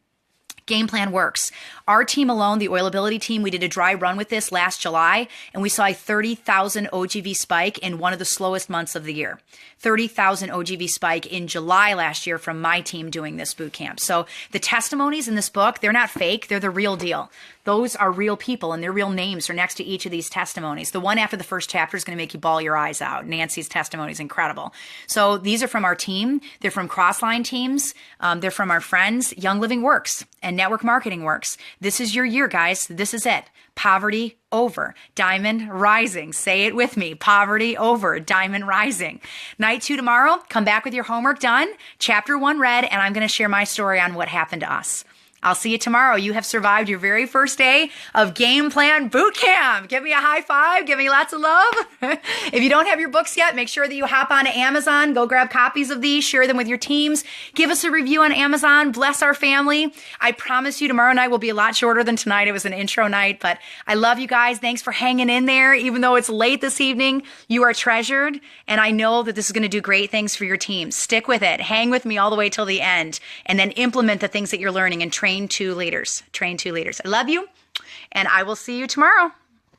Game plan works. Our team alone, the Oilability team, we did a dry run with this last July, and we saw a 30,000 OGV spike in one of the slowest months of the year. 30,000 OGV spike in July last year from my team doing this boot camp. So the testimonies in this book, they're not fake. They're the real deal. Those are real people, and their real names are next to each of these testimonies. The one after the first chapter is going to make you bawl your eyes out. Nancy's testimony is incredible. So these are from our team. They're from Crossline teams. They're from our friends. Young Living Works and Network Marketing Works. This is your year, guys. This is it. Poverty over, diamond rising. Say it with me. Poverty over, diamond rising. Night 2 tomorrow. Come back with your homework done. Chapter 1 read, and I'm going to share my story on what happened to us. I'll see you tomorrow. You have survived your very first day of Game Plan Boot Camp. Give me a high five. Give me lots of love. If you don't have your books yet, make sure that you hop on to Amazon. Go grab copies of these. Share them with your teams. Give us a review on Amazon. Bless our family. I promise you tomorrow night will be a lot shorter than tonight. It was an intro night, but I love you guys. Thanks for hanging in there. Even though it's late this evening, you are treasured. And I know that this is going to do great things for your teams. Stick with it. Hang with me all the way till the end, and then implement the things that you're learning and train 2 leaders. Train 2 leaders. I love you, and I will see you tomorrow.